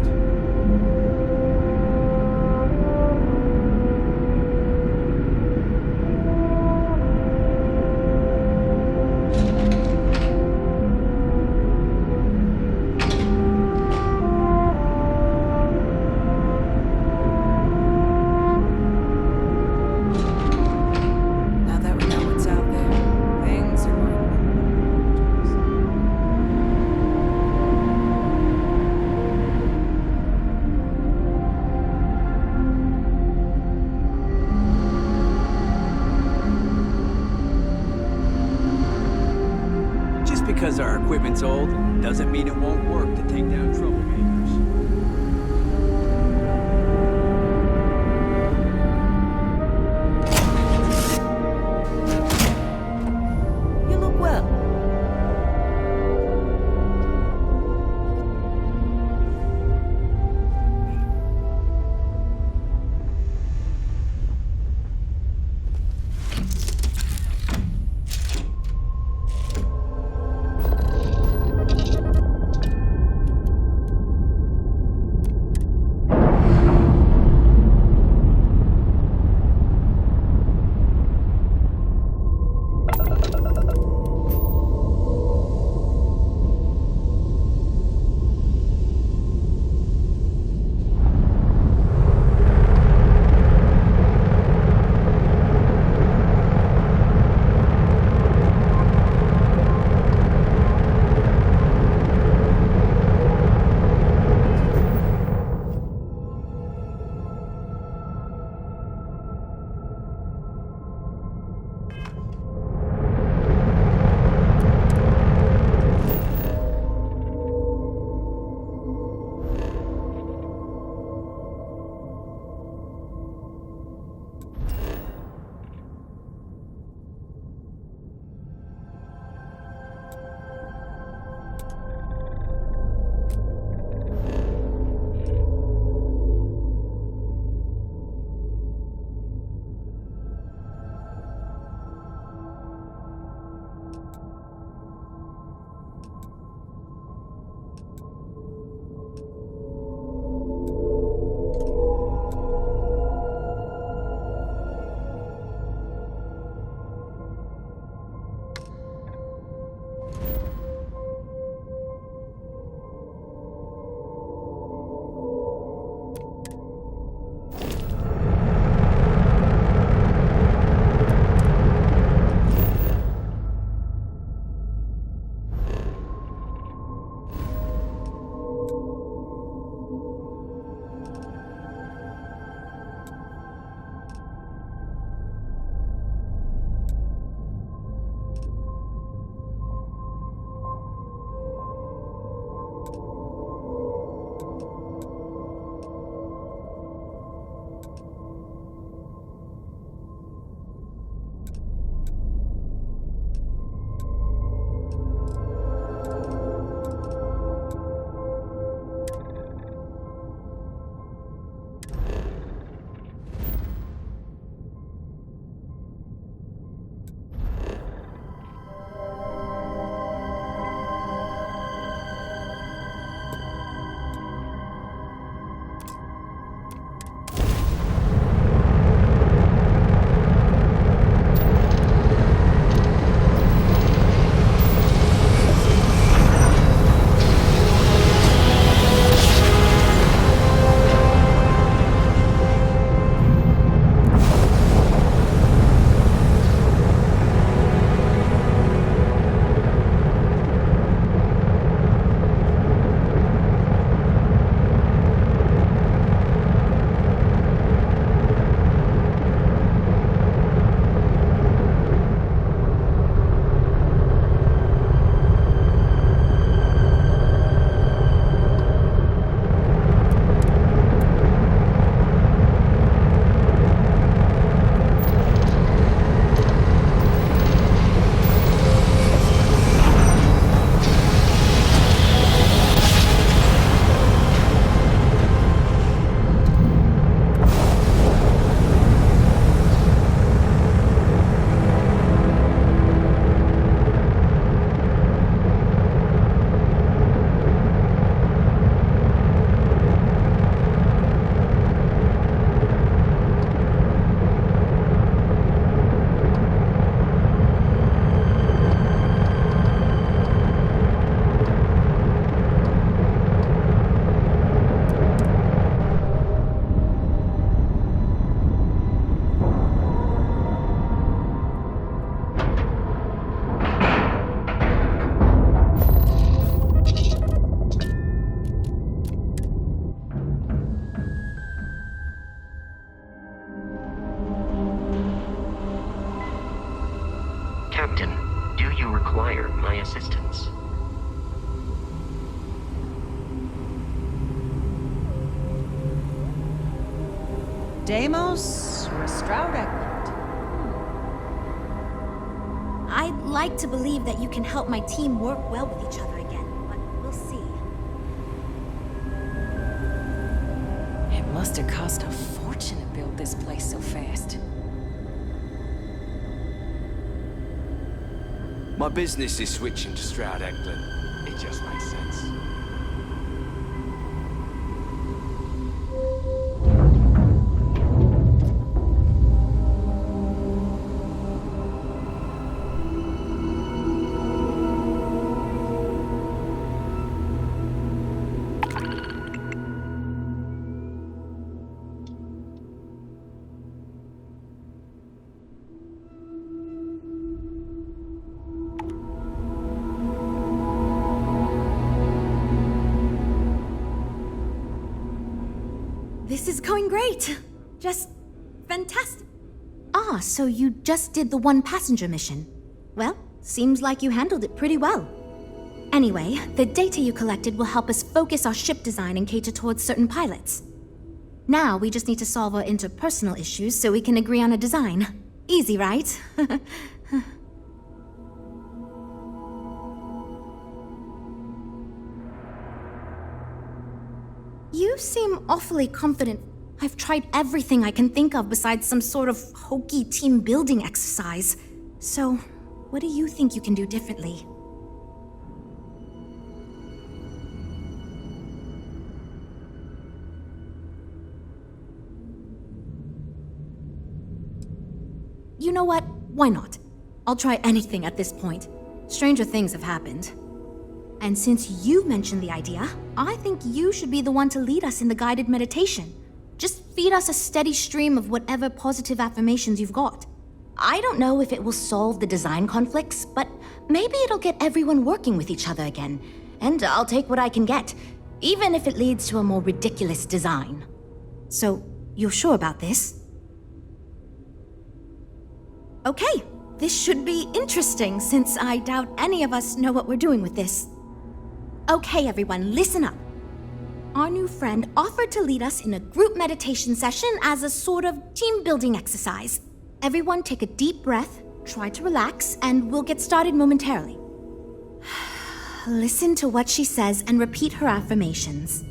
Now that we know what's out there, things are going because our equipment's old, doesn't mean it won't work to take down troublemakers. Captain, do you require my assistance? Deimos Restraud Eklund. I'd like to believe that you can help my team work well with each other again, but we'll see. It must have cost a fortune to build this place so fast. My business is switching to Stroud Eklund. It just makes sense. This is going great. Just fantastic. Ah, so you just did the one passenger mission. Well, seems like you handled it pretty well. Anyway, the data you collected will help us focus our ship design and cater towards certain pilots. Now we just need to solve our interpersonal issues so we can agree on a design. Easy, right? You seem awfully confident. I've tried everything I can think of besides some sort of hokey team building exercise. So, what do you think you can do differently? You know what? Why not? I'll try anything at this point. Stranger things have happened. And since you mentioned the idea, I think you should be the one to lead us in the guided meditation. Just feed us a steady stream of whatever positive affirmations you've got. I don't know if it will solve the design conflicts, but maybe it'll get everyone working with each other again. And I'll take what I can get, even if it leads to a more ridiculous design. So, you're sure about this? Okay, this should be interesting since I doubt any of us know what we're doing with this. Okay, everyone, listen up. our new friend offered to lead us in a group meditation session as a sort of team-building exercise. Everyone take a deep breath, try to relax, and we'll get started momentarily. Listen to what she says and repeat her affirmations.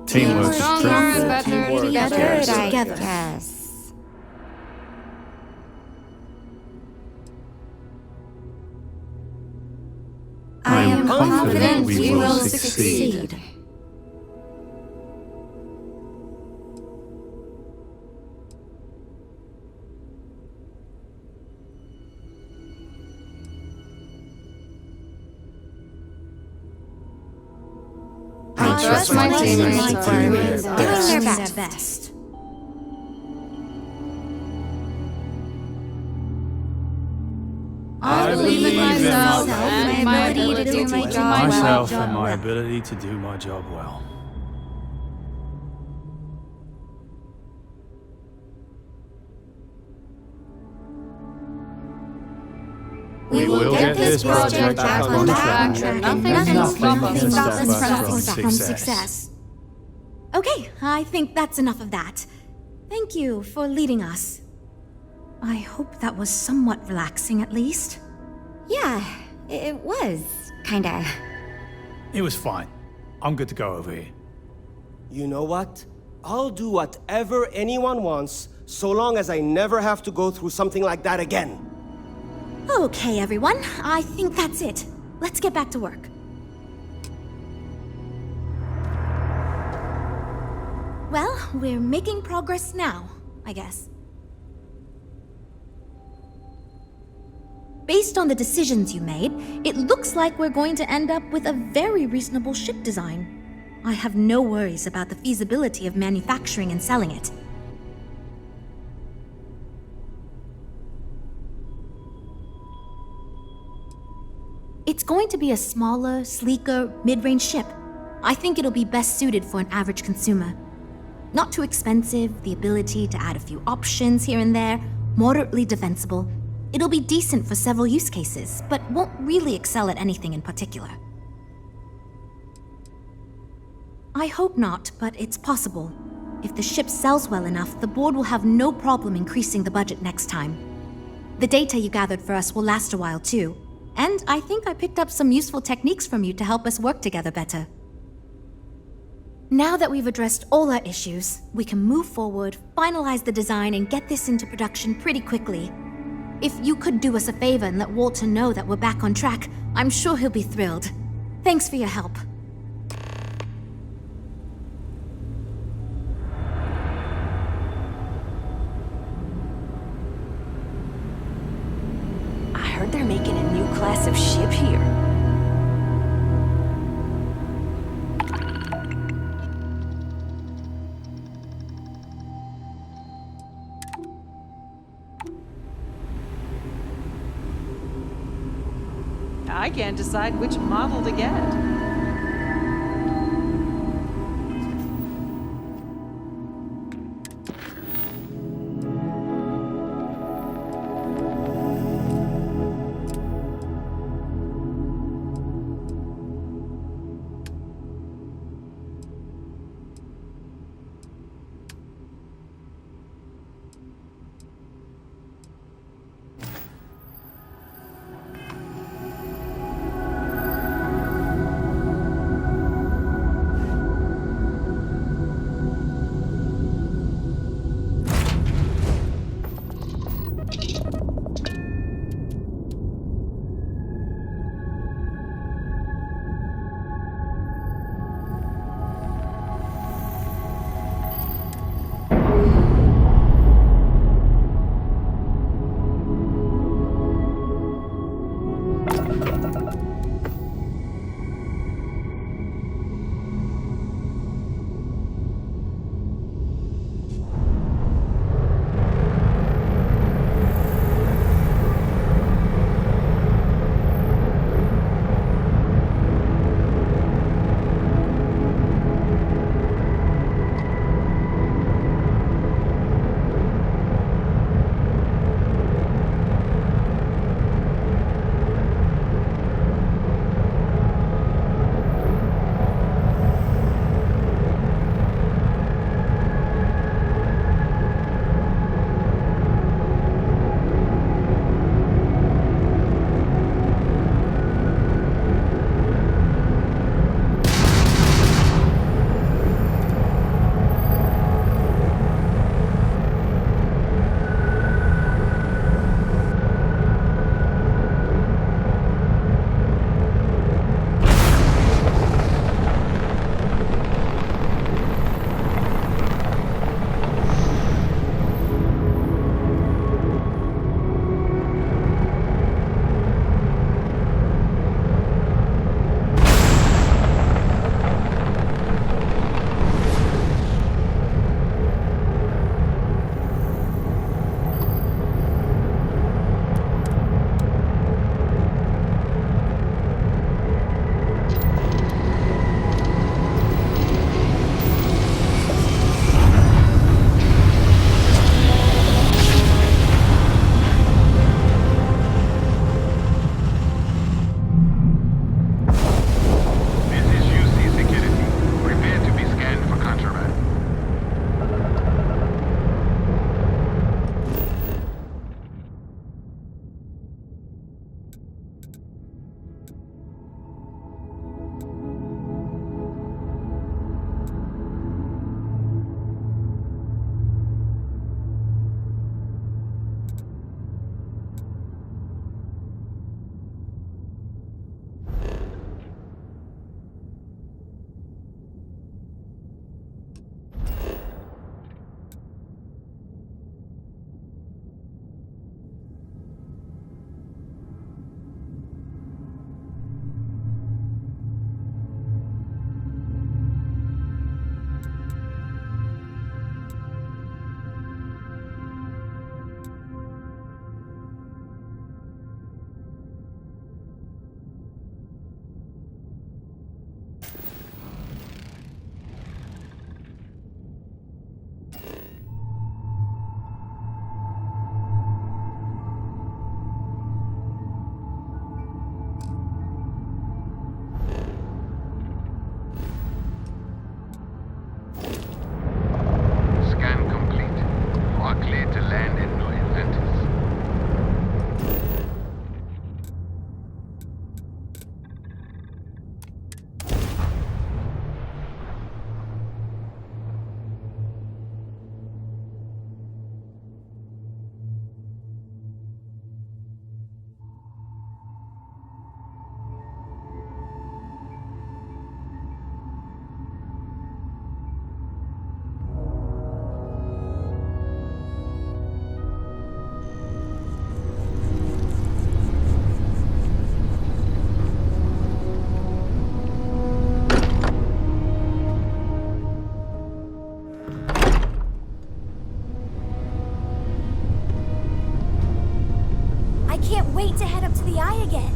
Teamwork, Stronger, better together. Together. Yes. I am confident confident we will succeed. I trust my teammates are doing Doing their their best. I believe in myself and my ability to do my job Myself well. and my ability to do my job well. We will get this project back on track. Nothing can stop us From success. Okay, I think that's enough of that. Thank you for leading us. I hope that was somewhat relaxing, at least. Yeah, it was. Kinda. It was fine. I'm good to go over here. You know what? I'll do whatever anyone wants, so long as I never have to go through something like that again. Okay, everyone. I think that's it. Let's get back to work. Well, we're making progress now, I guess. Based on the decisions you made, it looks like we're going to end up with a very reasonable ship design. I have no worries about the feasibility of manufacturing and selling it. It's going to be a smaller, sleeker, mid-range ship. I think it'll be best suited for an average consumer. Not too expensive, the ability to add a few options here and there, moderately defensible. It'll be decent for several use cases, but won't really excel at anything in particular. I hope not, but it's possible. If the ship sells well enough, the board will have no problem increasing the budget next time. The data you gathered for us will last a while too, and I think I picked up some useful techniques from you to help us work together better. Now that we've addressed all our issues, we can move forward, finalize the design, and get this into production pretty quickly. If you could do us a favor and let Walter know that we're back on track, I'm sure he'll be thrilled. Thanks for your help. I heard they're making a new class of ship here. I can't decide which model to get. can't wait to head up to the Eye again.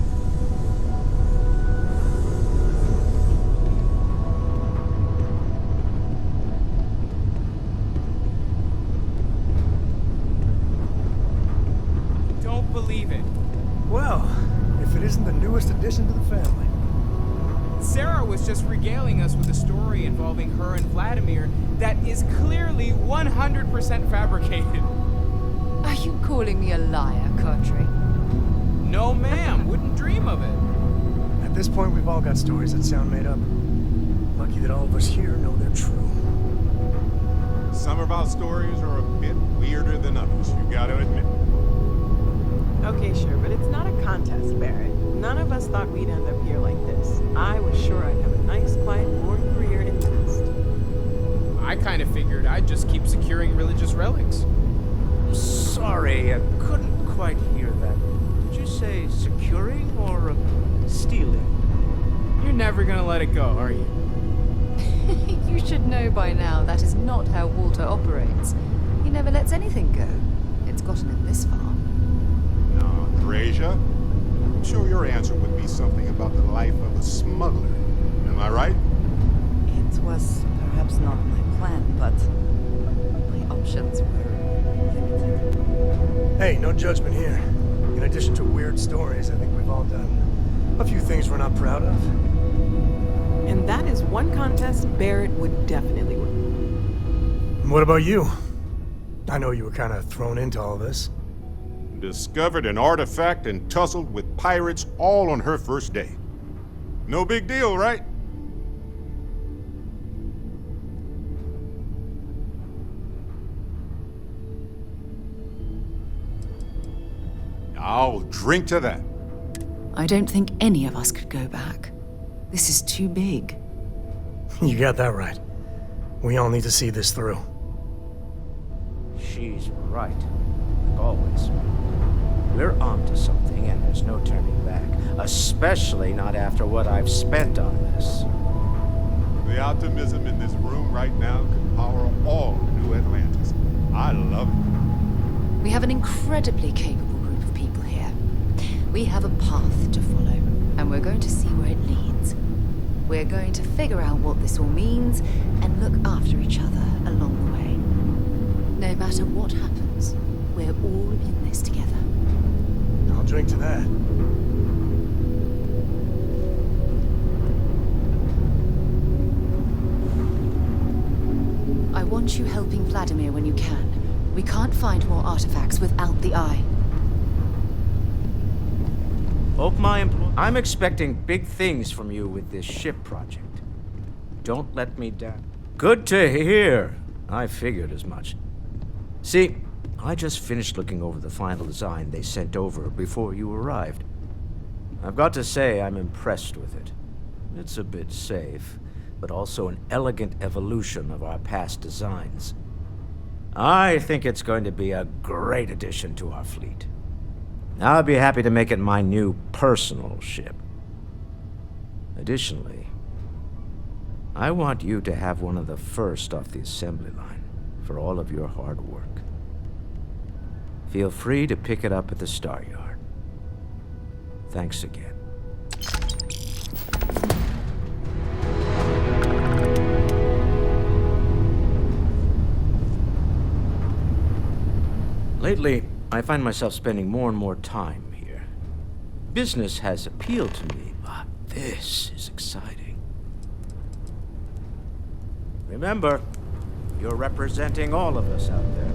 Don't believe it. Well, if it isn't the newest addition to the family. Sarah was just regaling us with a story involving her and Vladimir that is clearly 100% fabricated. Are you calling me a liar, Cartry? No, ma'am. Wouldn't dream of it. At this point, we've all got stories that sound made up. Lucky that all of us here know they're true. Some of our stories are a bit weirder than others, you gotta admit. Okay, sure, but it's not a contest, Barrett. None of us thought we'd end up here like this. I was sure I'd have a nice, quiet, boring career in West. I kind of figured I'd just keep securing religious relics. Sorry, I couldn't quite hear that. Did you say securing or stealing? You're never gonna let it go, are you? You should know by now that is not how Walter operates. He never lets anything go. It's gotten him this far. Andreja, I'm sure your answer would be something about the life of a smuggler. Am I right? It was perhaps not my plan, but my options were limited. Hey, no judgment here. In addition to weird stories, I think we've all done a few things we're not proud of. And that is one contest Barrett would definitely win. What about you? I know you were kind of thrown into all this. Discovered an artifact and tussled with pirates all on her first day. No big deal, right? I'll drink to that. I don't think any of us could go back. This is too big. You got that right. We all need to see this through. She's right. Like always. We're onto something and there's no turning back. Especially not after what I've spent on this. The optimism in this room right now could power all New Atlantis. I love it. We have an incredibly capable group of people here. We have a path to follow, and we're going to see where it leads. We're going to figure out what this all means and look after each other along the way. No matter what happens, we're all in this together. I'll drink to that. I want you helping Vladimir when you can. We can't find more artifacts without the Eye. Hope I'm expecting big things from you with this ship project. Don't let me down. Good to hear. I figured as much. See, I just finished looking over the final design they sent over before you arrived. I've got to say I'm impressed with it. It's a bit safe, but also an elegant evolution of our past designs. I think it's going to be a great addition to our fleet. I'll be happy to make it my new personal ship. Additionally, I want you to have one of the first off the assembly line for all of your hard work. Feel free to pick it up at the Star Yard. Thanks again. Lately, I find myself spending more and more time here. Business has appealed to me, but this is exciting. Remember, you're representing all of us out there.